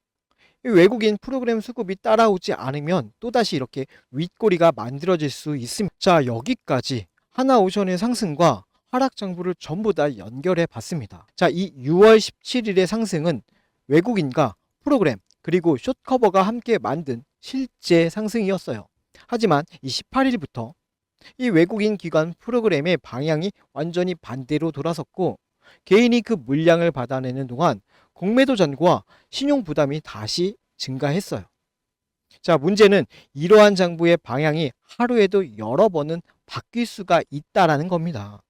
이 외국인 프로그램 수급이 따라오지 않으면 또다시 이렇게 윗꼬리가 만들어질 수 있습니다. 자, 여기까지 하나오션의 상승과 하락 장부를 전부 다 연결해 봤습니다. 자, 이 6월 17일의 상승은 외국인과 프로그램 그리고 숏커버가 함께 만든 실제 상승이었어요. 하지만 이 18일부터 이 외국인 기관 프로그램의 방향이 완전히 반대로 돌아섰고 개인이 그 물량을 받아내는 동안 공매도 잔고와 신용 부담이 다시 증가했어요. 자, 문제는 이러한 장부의 방향이 하루에도 여러 번은 바뀔 수가 있다라는 겁니다.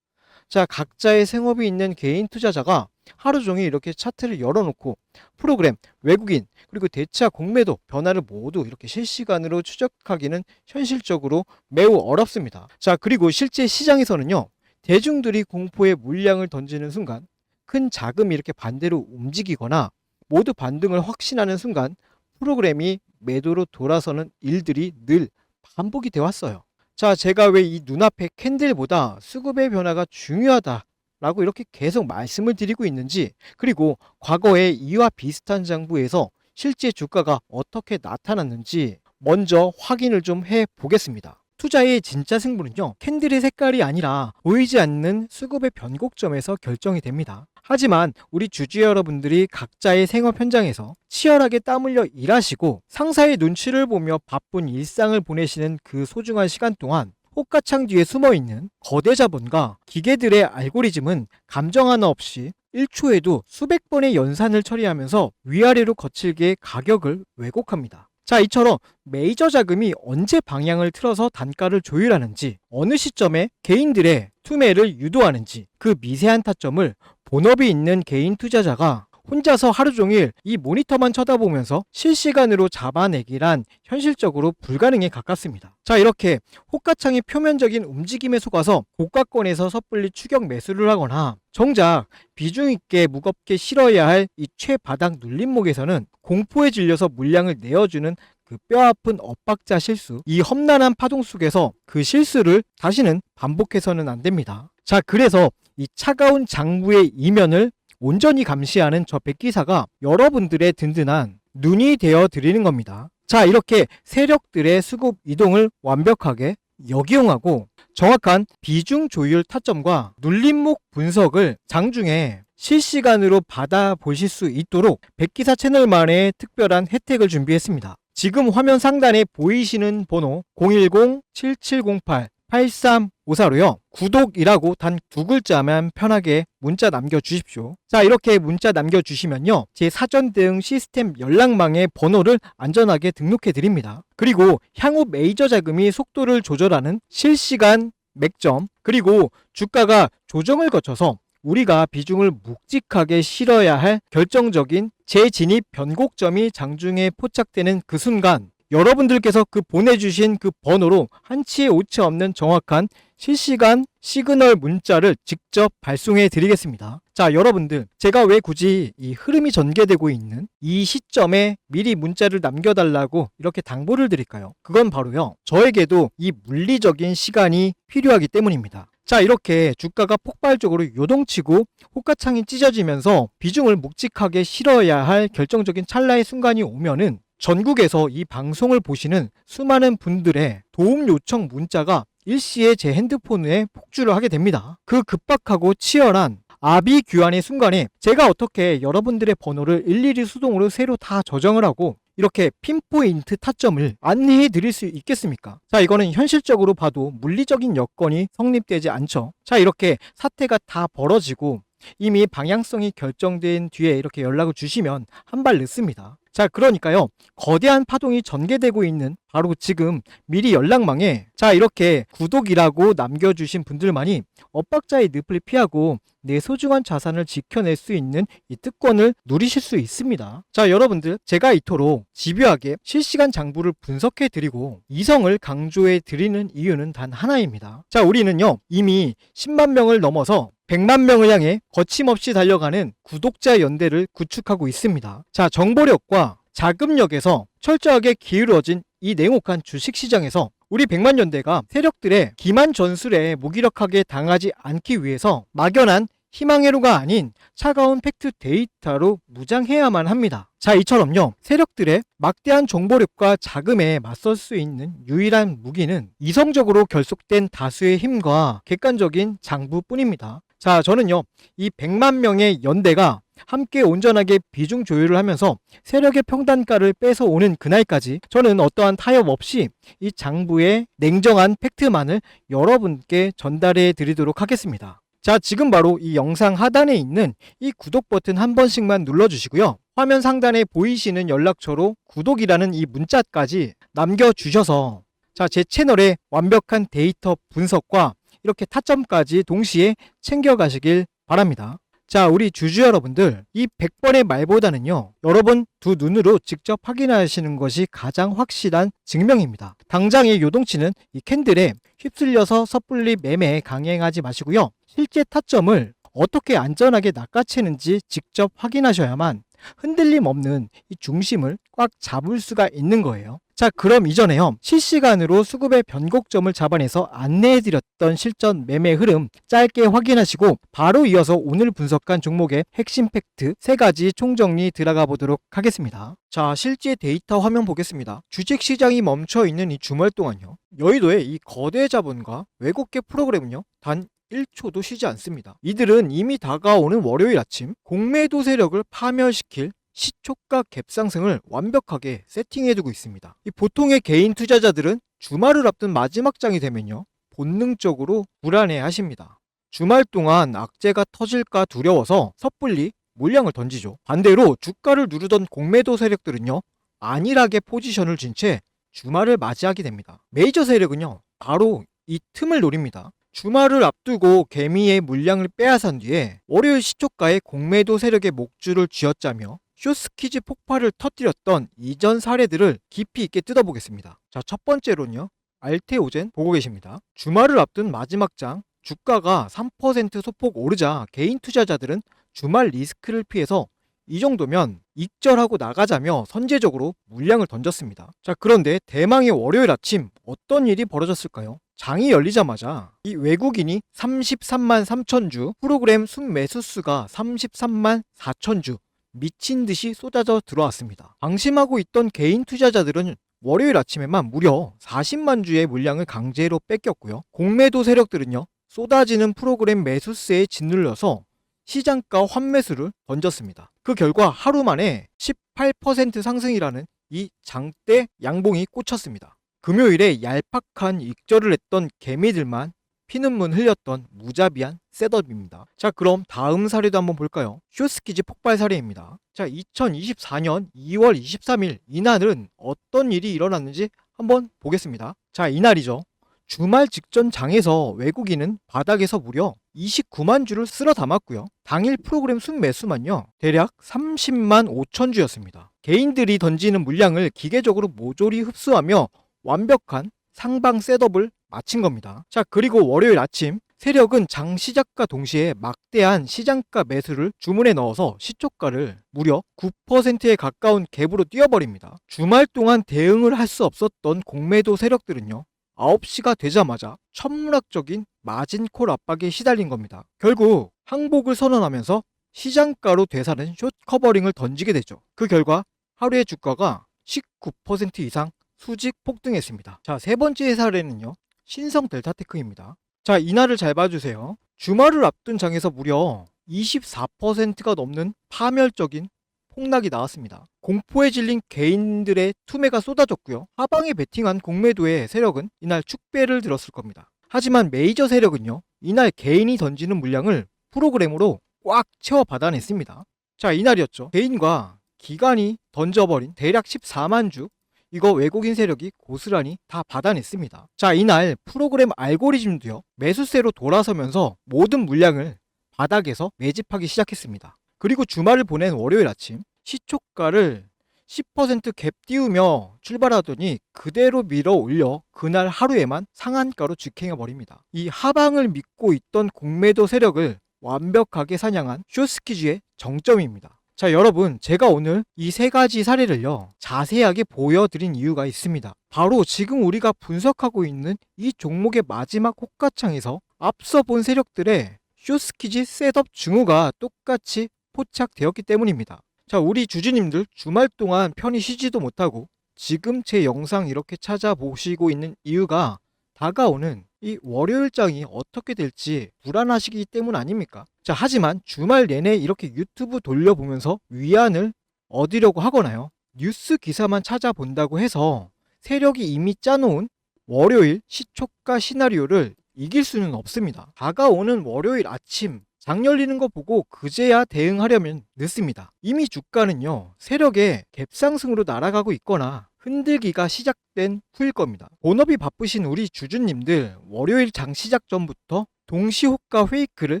자, 각자의 생업이 있는 개인 투자자가 하루 종일 이렇게 차트를 열어놓고 프로그램, 외국인, 그리고 대차 공매도 변화를 모두 이렇게 실시간으로 추적하기는 현실적으로 매우 어렵습니다. 자, 그리고 실제 시장에서는요, 대중들이 공포의 물량을 던지는 순간 큰 자금이 이렇게 반대로 움직이거나 모두 반등을 확신하는 순간 프로그램이 매도로 돌아서는 일들이 늘 반복이 되어 왔어요. 자, 제가 왜 이 눈앞의 캔들보다 수급의 변화가 중요하다라고 이렇게 계속 말씀을 드리고 있는지, 그리고 과거에 이와 비슷한 장부에서 실제 주가가 어떻게 나타났는지 먼저 확인을 좀 해보겠습니다. 투자의 진짜 승부는요, 캔들의 색깔이 아니라 보이지 않는 수급의 변곡점에서 결정이 됩니다. 하지만 우리 주주 여러분들이 각자의 생업 현장에서 치열하게 땀 흘려 일하시고 상사의 눈치를 보며 바쁜 일상을 보내시는 그 소중한 시간 동안 호가창 뒤에 숨어있는 거대 자본과 기계들의 알고리즘은 감정 하나 없이 1초에도 수백 번의 연산을 처리하면서 위아래로 거칠게 가격을 왜곡합니다. 자, 이처럼 메이저 자금이 언제 방향을 틀어서 단가를 조율하는지, 어느 시점에 개인들의 투매를 유도하는지 그 미세한 타점을 본업이 있는 개인 투자자가 혼자서 하루 종일 이 모니터만 쳐다보면서 실시간으로 잡아내기란 현실적으로 불가능에 가깝습니다. 자, 이렇게 호가창의 표면적인 움직임에 속아서 고가권에서 섣불리 추격 매수를 하거나 정작 비중 있게 무겁게 실어야 할 이 최바닥 눌림목에서는 공포에 질려서 물량을 내어주는 그 뼈아픈 엇박자 실수, 이 험난한 파동 속에서 그 실수를 다시는 반복해서는 안 됩니다. 자, 그래서 이 차가운 장부의 이면을 온전히 감시하는 저 백기사가 여러분들의 든든한 눈이 되어 드리는 겁니다. 자, 이렇게 세력들의 수급 이동을 완벽하게 역이용하고 정확한 비중 조율 타점과 눌림목 분석을 장중에 실시간으로 받아보실 수 있도록 백기사 채널만의 특별한 혜택을 준비했습니다. 지금 화면 상단에 보이시는 번호 010-7708-8354로요. 구독이라고 단 2글자만 편하게 문자 남겨주십시오. 자, 이렇게 문자 남겨주시면요, 제 사전 대응 시스템 연락망에 번호를 안전하게 등록해 드립니다. 그리고 향후 메이저 자금이 속도를 조절하는 실시간 맥점, 그리고 주가가 조정을 거쳐서 우리가 비중을 묵직하게 실어야 할 결정적인 재진입 변곡점이 장중에 포착되는 그 순간, 여러분들께서 그 보내주신 그 번호로 한치의 오차 없는 정확한 실시간 시그널 문자를 직접 발송해 드리겠습니다. 자, 여러분들, 제가 왜 굳이 이 흐름이 전개되고 있는 이 시점에 미리 문자를 남겨달라고 이렇게 당부를 드릴까요? 그건 바로요, 저에게도 이 물리적인 시간이 필요하기 때문입니다. 자, 이렇게 주가가 폭발적으로 요동치고 호가창이 찢어지면서 비중을 묵직하게 실어야 할 결정적인 찰나의 순간이 오면은 전국에서 이 방송을 보시는 수많은 분들의 도움 요청 문자가 일시에 제 핸드폰에 폭주를 하게 됩니다. 그 급박하고 치열한 아비 규환의 순간에 제가 어떻게 여러분들의 번호를 일일이 수동으로 새로 다 저장을 하고 이렇게 핀포인트 타점을 안내해 드릴 수 있겠습니까? 자, 이거는 현실적으로 봐도 물리적인 여건이 성립되지 않죠. 자, 이렇게 사태가 다 벌어지고 이미 방향성이 결정된 뒤에 이렇게 연락을 주시면 한 발 늦습니다. 자, 그러니까요, 거대한 파동이 전개되고 있는 바로 지금 미리 연락망에 자, 이렇게 구독이라고 남겨주신 분들만이 엇박자의 늪을 피하고 내 소중한 자산을 지켜낼 수 있는 이 특권을 누리실 수 있습니다. 자, 여러분들, 제가 이토록 집요하게 실시간 장부를 분석해 드리고 이성을 강조해 드리는 이유는 단 하나입니다. 자, 우리는요, 이미 10만 명을 넘어서 100만 명을 향해 거침없이 달려가는 구독자 연대를 구축하고 있습니다. 자, 정보력과 자금력에서 철저하게 기울어진 이 냉혹한 주식시장에서 우리 100만 연대가 세력들의 기만 전술에 무기력하게 당하지 않기 위해서 막연한 희망회로가 아닌 차가운 팩트 데이터로 무장해야만 합니다. 자, 이처럼요, 세력들의 막대한 정보력과 자금에 맞설 수 있는 유일한 무기는 이성적으로 결속된 다수의 힘과 객관적인 장부뿐입니다. 자, 저는요, 이 100만 명의 연대가 함께 온전하게 비중 조율을 하면서 세력의 평단가를 뺏어오는 그날까지 저는 어떠한 타협 없이 이 장부의 냉정한 팩트만을 여러분께 전달해 드리도록 하겠습니다. 자, 지금 바로 이 영상 하단에 있는 이 구독 버튼 한 번씩만 눌러주시고요, 화면 상단에 보이시는 연락처로 구독이라는 이 문자까지 남겨주셔서 자, 제 채널의 완벽한 데이터 분석과 이렇게 타점까지 동시에 챙겨가시길 바랍니다. 자, 우리 주주 여러분들, 이 100번의 말보다는요, 여러 번 두 눈으로 직접 확인하시는 것이 가장 확실한 증명입니다. 당장의 요동치는 이 캔들에 휩쓸려서 섣불리 매매 강행하지 마시고요, 실제 타점을 어떻게 안전하게 낚아채는지 직접 확인하셔야만 흔들림 없는 이 중심을 꽉 잡을 수가 있는 거예요. 자, 그럼 이전에요, 실시간으로 수급의 변곡점을 잡아내서 안내해드렸던 실전 매매 흐름 짧게 확인하시고 바로 이어서 오늘 분석한 종목의 핵심 팩트 3가지 총정리 들어가 보도록 하겠습니다. 자, 실제 데이터 화면 보겠습니다. 주식시장이 멈춰있는 이 주말 동안요, 여의도의 이 거대 자본과 외국계 프로그램은요, 단 1초도 쉬지 않습니다. 이들은 이미 다가오는 월요일 아침 공매도 세력을 파멸시킬 시초가 갭상승을 완벽하게 세팅해두고 있습니다. 이 보통의 개인 투자자들은 주말을 앞둔 마지막 장이 되면요, 본능적으로 불안해 하십니다. 주말 동안 악재가 터질까 두려워서 섣불리 물량을 던지죠. 반대로 주가를 누르던 공매도 세력들은요, 안일하게 포지션을 쥔 채 주말을 맞이하게 됩니다. 메이저 세력은요, 바로 이 틈을 노립니다. 주말을 앞두고 개미의 물량을 빼앗은 뒤에 월요일 시초가의 공매도 세력의 목줄을 쥐어짜며 쇼스키즈 폭발을 터뜨렸던 이전 사례들을 깊이 있게 뜯어보겠습니다. 자, 첫 번째로는요, 알테오젠 보고 계십니다. 주말을 앞둔 마지막 장, 주가가 3% 소폭 오르자 개인 투자자들은 주말 리스크를 피해서 이 정도면 익절하고 나가자며 선제적으로 물량을 던졌습니다. 자, 그런데 대망의 월요일 아침 어떤 일이 벌어졌을까요? 장이 열리자마자 이 외국인이 33만 3천 주, 프로그램 순매수 수가 33만 4천 주, 미친 듯이 쏟아져 들어왔습니다. 방심하고 있던 개인 투자자들은 월요일 아침에만 무려 40만 주의 물량을 강제로 뺏겼고요. 공매도 세력들은요, 쏟아지는 프로그램 매수세에 짓눌려서 시장가 환매수를 던졌습니다. 그 결과 하루 만에 18% 상승이라는 이 장대 양봉이 꽂혔습니다. 금요일에 얄팍한 익절을 했던 개미들만 피눈물 흘렸던 무자비한 셋업입니다. 자, 그럼 다음 사례도 한번 볼까요? 쇼스키즈 폭발 사례입니다. 자, 2024년 2월 23일 이날은 어떤 일이 일어났는지 한번 보겠습니다. 자, 이날이죠. 주말 직전 장에서 외국인은 바닥에서 무려 29만 주를 쓸어 담았고요. 당일 프로그램 순매수만요, 대략 30만 5천 주였습니다. 개인들이 던지는 물량을 기계적으로 모조리 흡수하며 완벽한 상방 셋업을 마친 겁니다. 자, 그리고 월요일 아침 세력은 장 시작과 동시에 막대한 시장가 매수를 주문에 넣어서 시초가를 무려 9%에 가까운 갭으로 뛰어버립니다. 주말 동안 대응을 할 수 없었던 공매도 세력들은요, 9시가 되자마자 천문학적인 마진콜 압박에 시달린 겁니다. 결국 항복을 선언하면서 시장가로 되사는 숏 커버링을 던지게 되죠. 그 결과 하루의 주가가 19% 이상 수직 폭등했습니다. 자, 세 번째 사례는요, 신성 델타테크입니다. 자, 이날을 잘 봐주세요. 주말을 앞둔 장에서 무려 24%가 넘는 파멸적인 폭락이 나왔습니다. 공포에 질린 개인들의 투매가 쏟아졌고요. 하방에 베팅한 공매도의 세력은 이날 축배를 들었을 겁니다. 하지만 메이저 세력은요, 이날 개인이 던지는 물량을 프로그램으로 꽉 채워 받아냈습니다. 자, 이날이었죠. 개인과 기관이 던져버린 대략 14만 주, 이거 외국인 세력이 고스란히 다 받아냈습니다. 자, 이날 프로그램 알고리즘도요, 매수세로 돌아서면서 모든 물량을 바닥에서 매집하기 시작했습니다. 그리고 주말을 보낸 월요일 아침 시초가를 10%갭 띄우며 출발하더니 그대로 밀어 올려 그날 하루에만 상한가로 직행해버립니다. 이 하방을 믿고 있던 공매도 세력을 완벽하게 사냥한 쇼스키즈의 정점입니다. 자, 여러분, 제가 오늘 이 세 가지 사례를요, 자세하게 보여드린 이유가 있습니다. 바로 지금 우리가 분석하고 있는 이 종목의 마지막 호가창에서 앞서 본 세력들의 쇼스키즈 셋업 증후가 똑같이 포착되었기 때문입니다. 자, 우리 주주님들 주말 동안 편히 쉬지도 못하고 지금 제 영상 이렇게 찾아보시고 있는 이유가 다가오는 이 월요일장이 어떻게 될지 불안하시기 때문 아닙니까? 자, 하지만 주말 내내 이렇게 유튜브 돌려보면서 위안을 얻으려고 하거나요, 뉴스 기사만 찾아본다고 해서 세력이 이미 짜놓은 월요일 시초가 시나리오를 이길 수는 없습니다. 다가오는 월요일 아침 장 열리는 거 보고 그제야 대응하려면 늦습니다. 이미 주가는요, 세력의 갭상승으로 날아가고 있거나 흔들기가 시작된 후일 겁니다. 본업이 바쁘신 우리 주주님들 월요일 장 시작 전부터 동시호가 페이크를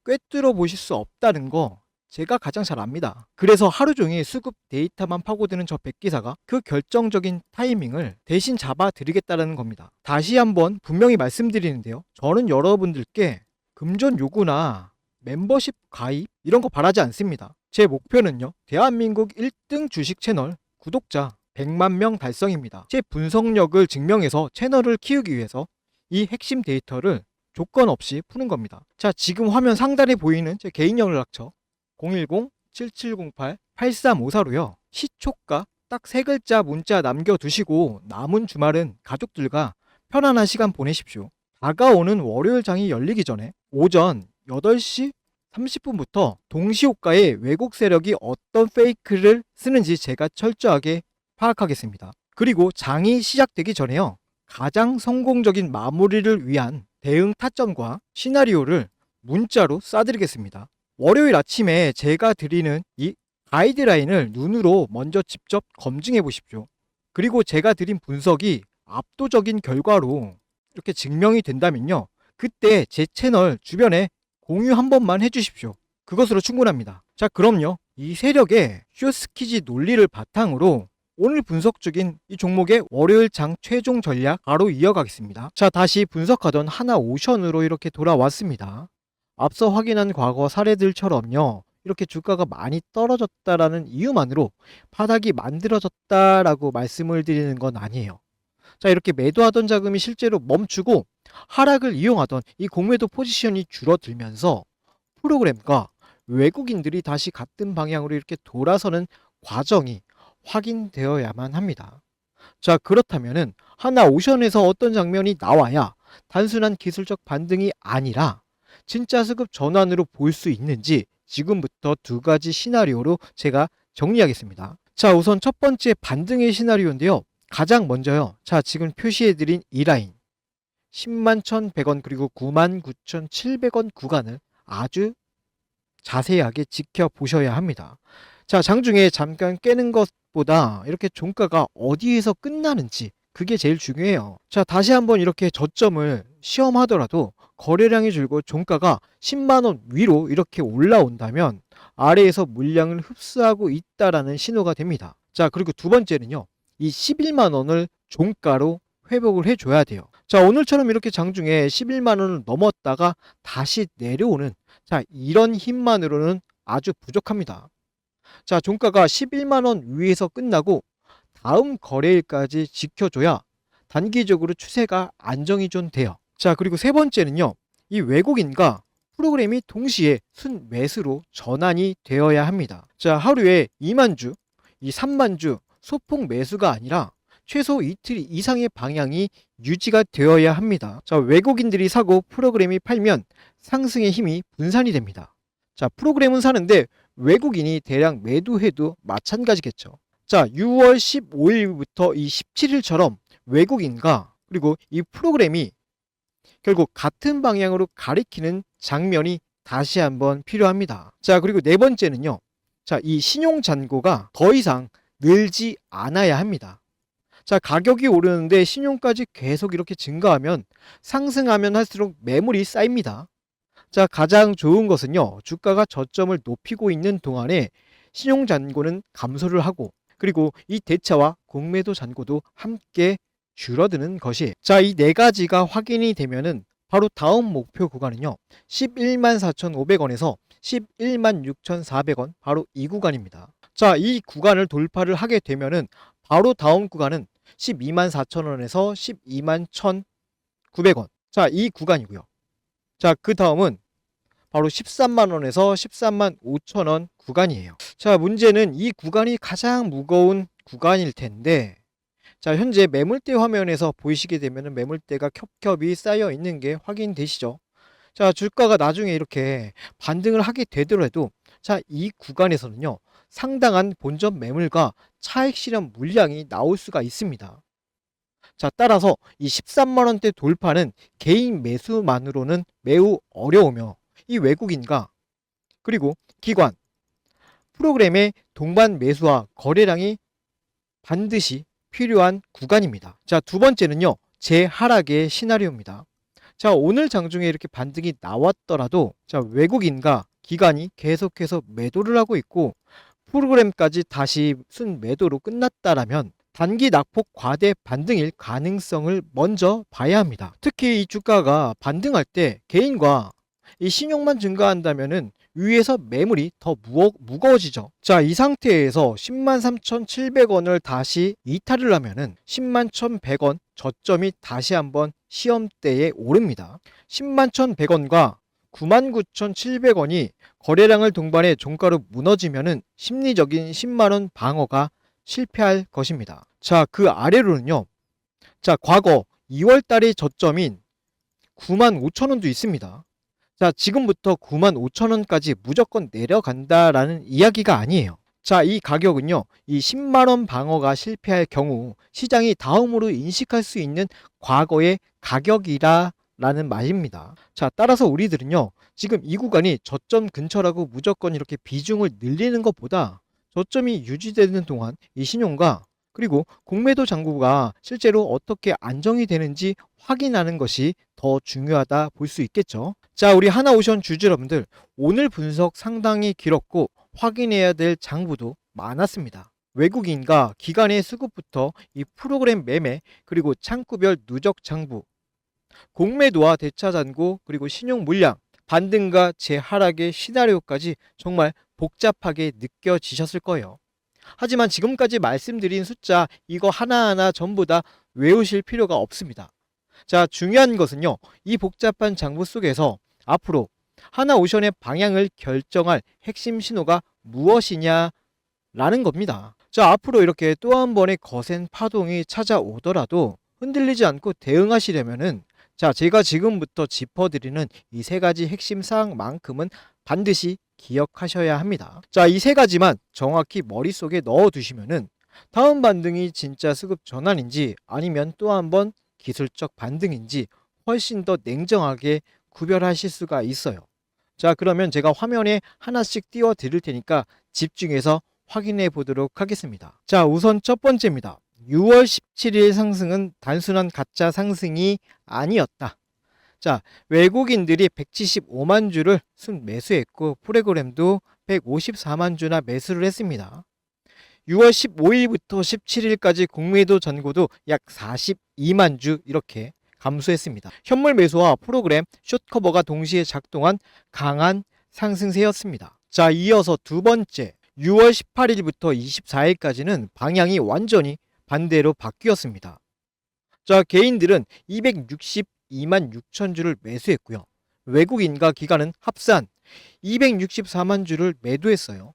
꿰뚫어 보실 수 없다는 거 제가 가장 잘 압니다. 그래서 하루 종일 수급 데이터만 파고드는 저 백기사가 그 결정적인 타이밍을 대신 잡아드리겠다는 겁니다. 다시 한번 분명히 말씀드리는데요, 저는 여러분들께 금전 요구나 멤버십 가입 이런 거 바라지 않습니다. 제 목표는요, 대한민국 1등 주식 채널 구독자 100만 명 달성입니다. 제 분석력을 증명해서 채널을 키우기 위해서 이 핵심 데이터를 조건 없이 푸는 겁니다. 자, 지금 화면 상단에 보이는 제 개인 연락처 010-7708-8354로요. 시초가 딱 3글자 문자 남겨두시고 남은 주말은 가족들과 편안한 시간 보내십시오. 다가오는 월요일 장이 열리기 전에 오전 8시 30분부터 동시호가의 외국 세력이 어떤 페이크를 쓰는지 제가 철저하게 파악하겠습니다. 그리고 장이 시작되기 전에요, 가장 성공적인 마무리를 위한 대응 타점과 시나리오를 문자로 쏴드리겠습니다. 월요일 아침에 제가 드리는 이 가이드라인을 눈으로 먼저 직접 검증해 보십시오. 그리고 제가 드린 분석이 압도적인 결과로 이렇게 증명이 된다면요, 그때 제 채널 주변에 공유 한 번만 해주십시오. 그것으로 충분합니다. 자, 그럼요, 이 세력의 쇼스키즈 논리를 바탕으로 오늘 분석 중인 이 종목의 월요일 장 최종 전략 바로 이어가겠습니다. 자, 다시 분석하던 하나오션으로 이렇게 돌아왔습니다. 앞서 확인한 과거 사례들처럼요, 이렇게 주가가 많이 떨어졌다라는 이유만으로 바닥이 만들어졌다라고 말씀을 드리는 건 아니에요. 자, 이렇게 매도하던 자금이 실제로 멈추고 하락을 이용하던 이 공매도 포지션이 줄어들면서 프로그램과 외국인들이 다시 같은 방향으로 이렇게 돌아서는 과정이 확인되어야만 합니다. 자, 그렇다면은 하나오션에서 어떤 장면이 나와야 단순한 기술적 반등이 아니라 진짜 수급 전환으로 볼 수 있는지 지금부터 두 가지 시나리오로 제가 정리하겠습니다. 자, 우선 첫 번째 반등의 시나리오인데요. 가장 먼저요. 자, 지금 표시해드린 이 라인 10만 1,100원 그리고 99,700원 구간을 아주 자세하게 지켜보셔야 합니다. 자, 장중에 잠깐 깨는 것보다 이렇게 종가가 어디에서 끝나는지 그게 제일 중요해요. 자, 다시 한번 이렇게 저점을 시험하더라도 거래량이 줄고 종가가 10만원 위로 이렇게 올라온다면 아래에서 물량을 흡수하고 있다라는 신호가 됩니다. 자, 그리고 두 번째는요. 이 11만원을 종가로 회복을 해줘야 돼요. 자, 오늘처럼 이렇게 장중에 11만원을 넘었다가 다시 내려오는, 자, 이런 힘만으로는 아주 부족합니다. 자, 종가가 11만원 위에서 끝나고 다음 거래일까지 지켜줘야 단기적으로 추세가 안정이 좀 돼요. 자, 그리고 세 번째는요. 이 외국인과 프로그램이 동시에 순매수로 전환이 되어야 합니다. 자, 하루에 2만 주, 이 3만 주 소폭 매수가 아니라 최소 이틀 이상의 방향이 유지가 되어야 합니다. 자, 외국인들이 사고 프로그램이 팔면 상승의 힘이 분산이 됩니다. 자, 프로그램은 사는데 외국인이 대량 매도해도 마찬가지겠죠. 자, 6월 15일부터 이 17일처럼 외국인과 그리고 이 프로그램이 결국 같은 방향으로 가리키는 장면이 다시 한번 필요합니다. 자, 그리고 네 번째는요. 자, 이 신용 잔고가 더 이상 늘지 않아야 합니다. 자, 가격이 오르는데 신용까지 계속 이렇게 증가하면 상승하면 할수록 매물이 쌓입니다. 자, 가장 좋은 것은요. 주가가 저점을 높이고 있는 동안에 신용 잔고는 감소를 하고 그리고 이 대차와 공매도 잔고도 함께 줄어드는 것이, 자, 이 네 가지가 확인이 되면은 바로 다음 목표 구간은요. 11만 4,500원에서 11만 6,400원 바로 이 구간입니다. 자, 이 구간을 돌파를 하게 되면은 바로 다음 구간은 12만 4천원에서 12만 1,900원. 자, 이 구간이고요. 자, 그 다음은 바로 13만원에서 13만 5천원 구간이에요. 자, 문제는 이 구간이 가장 무거운 구간일 텐데, 자, 현재 매물대 화면에서 보이시게 되면 매물대가 겹겹이 쌓여 있는 게 확인되시죠? 자, 주가가 나중에 이렇게 반등을 하게 되더라도, 자, 이 구간에서는요, 상당한 본전 매물과 차익 실현 물량이 나올 수가 있습니다. 자, 따라서 이 13만원대 돌파는 개인 매수만으로는 매우 어려우며 이 외국인과 그리고 기관, 프로그램의 동반 매수와 거래량이 반드시 필요한 구간입니다. 자, 두 번째는요. 재하락의 시나리오입니다. 자, 오늘 장중에 이렇게 반등이 나왔더라도 자, 외국인과 기관이 계속해서 매도를 하고 있고 프로그램까지 다시 순매도로 끝났다라면 단기 낙폭 과대 반등일 가능성을 먼저 봐야 합니다. 특히 이 주가가 반등할 때 개인과 이 신용만 증가한다면은 위에서 매물이 더 무거워지죠. 자, 이 상태에서 10만 3,700원을 다시 이탈을 하면은 10만 1,100원 저점이 다시 한번 시험대에 오릅니다. 10만 1,100원과 99,700원이 거래량을 동반해 종가로 무너지면은 심리적인 10만원 방어가 실패할 것입니다. 자, 그 아래로는요. 자, 과거 2월 달의 저점인 95,000원도 있습니다. 자, 지금부터 95,000원까지 무조건 내려간다라는 이야기가 아니에요. 자, 이 가격은요. 이 10만원 방어가 실패할 경우 시장이 다음으로 인식할 수 있는 과거의 가격이라는 말입니다. 자, 따라서 우리들은요. 지금 이 구간이 저점 근처라고 무조건 이렇게 비중을 늘리는 것보다 저점이 유지되는 동안 이 신용과 그리고 공매도 잔고가 실제로 어떻게 안정이 되는지 확인하는 것이 더 중요하다 볼 수 있겠죠. 자, 우리 하나오션 주주 여러분들, 오늘 분석 상당히 길었고 확인해야 될 장부도 많았습니다. 외국인과 기관의 수급부터 이 프로그램 매매 그리고 창구별 누적 장부, 공매도와 대차 잔고 그리고 신용 물량, 반등과 재하락의 시나리오까지 정말 복잡하게 느껴지셨을 거예요. 하지만 지금까지 말씀드린 숫자 이거 하나하나 전부 다 외우실 필요가 없습니다. 자, 중요한 것은요. 이 복잡한 장부 속에서 앞으로 하나오션의 방향을 결정할 핵심 신호가 무엇이냐라는 겁니다. 자, 앞으로 이렇게 또 한 번의 거센 파동이 찾아오더라도 흔들리지 않고 대응하시려면은 자, 제가 지금부터 짚어드리는 이 세 가지 핵심 사항만큼은 반드시 기억하셔야 합니다. 자, 이 세 가지만 정확히 머릿속에 넣어두시면은 다음 반등이 진짜 수급 전환인지 아니면 또 한 번 기술적 반등인지 훨씬 더 냉정하게 구별하실 수가 있어요. 자, 그러면 제가 화면에 하나씩 띄워 드릴 테니까 집중해서 확인해 보도록 하겠습니다. 자, 우선 첫 번째입니다. 6월 17일 상승은 단순한 가짜 상승이 아니었다. 자, 외국인들이 175만 주를 순 매수했고 프로그램도 154만 주나 매수를 했습니다. 6월 15일부터 17일까지 공매도 잔고도 약 42만 주 이렇게 감소했습니다. 현물 매수와 프로그램 숏커버가 동시에 작동한 강한 상승세였습니다. 자, 이어서 두 번째, 6월 18일부터 24일까지는 방향이 완전히 반대로 바뀌었습니다. 자, 개인들은 262만 6천 주를 매수했고요. 외국인과 기관은 합산 264만 주를 매도했어요.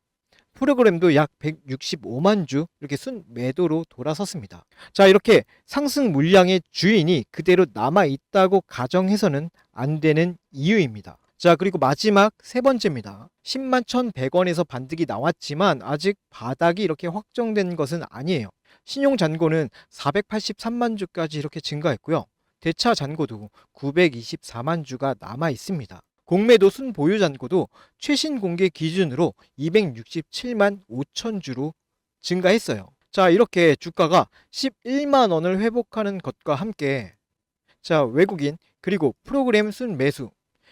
프로그램도 약 165만 주 이렇게 순 매도로 돌아섰습니다. 자, 이렇게 상승 물량의 주인이 그대로 남아 있다고 가정해서는 안 되는 이유입니다. 자, 그리고 마지막 세 번째입니다. 10만 1,100원에서 반등이 나왔지만 아직 바닥이 이렇게 확정된 것은 아니에요. 신용 잔고는 483만 주까지 이렇게 증가했고요. 대차 잔고도 924만 주가 남아 있습니다. 공매도 순보유 잔고도 최신 공개 기준으로 267만 5천 주로 증가했어요. 자, 이렇게 주가가 11만 원을 회복하는 것과 함께 자, 외국인 그리고 프로그램 순매수,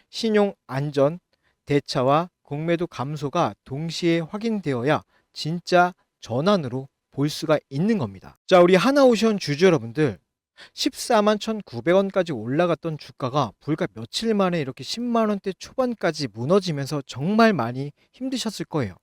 신용 안전, 대차와 공매도 감소가 동시에 확인되어야 진짜 전환으로 볼 수가 있는 겁니다. 자, 우리 하나오션 주주 여러분들, 14만 1,900원까지 올라갔던 주가가 불과 며칠 만에 이렇게 10만 원대 초반까지 무너지면서 정말 많이 힘드셨을 거예요.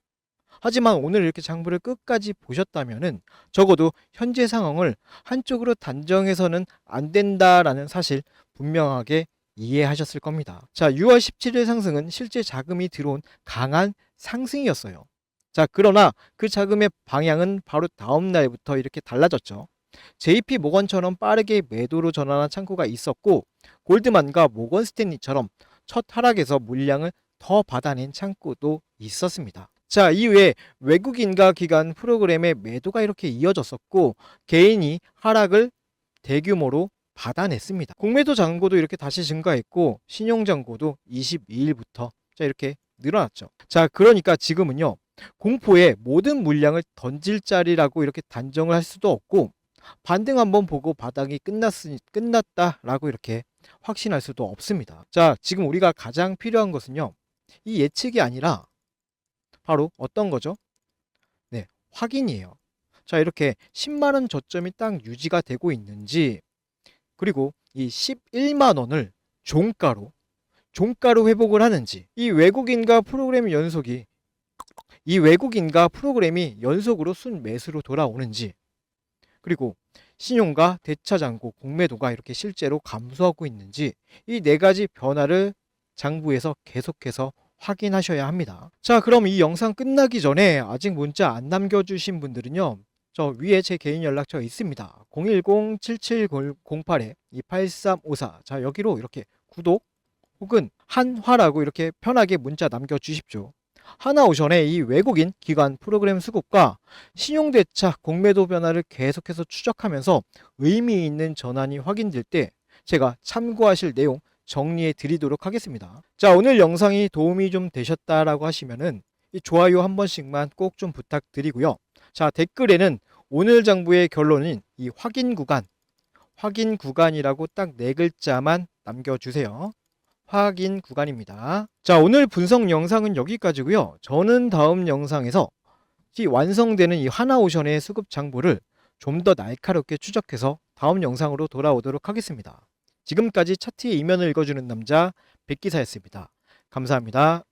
하지만 오늘 이렇게 장부를 끝까지 보셨다면은 적어도 현재 상황을 한쪽으로 단정해서는 안 된다라는 사실 분명하게 이해하셨을 겁니다. 자, 6월 17일 상승은 실제 자금이 들어온 강한 상승이었어요. 자, 그러나 그 자금의 방향은 바로 다음 날부터 이렇게 달라졌죠. JP 모건처럼 빠르게 매도로 전환한 창구가 있었고 골드만과 모건 스탠리처럼 첫 하락에서 물량을 더 받아낸 창구도 있었습니다. 자, 이후에 외국인과 기관 프로그램의 매도가 이렇게 이어졌었고 개인이 하락을 대규모로 받아냈습니다. 공매도 잔고도 이렇게 다시 증가했고 신용 잔고도 22일부터 자, 이렇게 늘어났죠. 자, 그러니까 지금은요, 공포에 모든 물량을 던질 자리라고 이렇게 단정을 할 수도 없고 반등 한번 보고 바닥이 끝났다라고 이렇게 확신할 수도 없습니다. 자, 지금 우리가 가장 필요한 것은요, 이 예측이 아니라 바로 어떤 거죠? 네, 확인이에요. 자, 이렇게 10만 원 저점이 딱 유지가 되고 있는지, 그리고 이 11만 원을 종가로 회복을 하는지, 이 외국인과 프로그램이 연속으로 순매수로 돌아오는지, 그리고 신용과 대차 잔고, 공매도가 이렇게 실제로 감소하고 있는지 이 네 가지 변화를 장부에서 계속해서 확인하셔야 합니다. 자, 그럼 이 영상 끝나기 전에 아직 문자 안 남겨주신 분들은요, 저 위에 제 개인 연락처 있습니다. 010-7708-28354. 자, 여기로 이렇게 구독 혹은 한화라고 이렇게 편하게 문자 남겨주십시오. 하나오션의 이 외국인 기관 프로그램 수급과 신용대차 공매도 변화를 계속해서 추적하면서 의미 있는 전환이 확인될 때 제가 참고하실 내용 정리해 드리도록 하겠습니다. 자, 오늘 영상이 도움이 좀 되셨다라고 하시면은 이 좋아요 한 번씩만 꼭 좀 부탁드리고요. 자, 댓글에는 오늘 장부의 결론인 이 확인 구간이라고 딱 네 글자만 남겨주세요. 확인 구간입니다. 자, 오늘 분석 영상은 여기까지고요. 저는 다음 영상에서 완성되는 이 하나오션의 수급 장부를 좀 더 날카롭게 추적해서 다음 영상으로 돌아오도록 하겠습니다. 지금까지 차트의 이면을 읽어주는 남자 백기사였습니다. 감사합니다.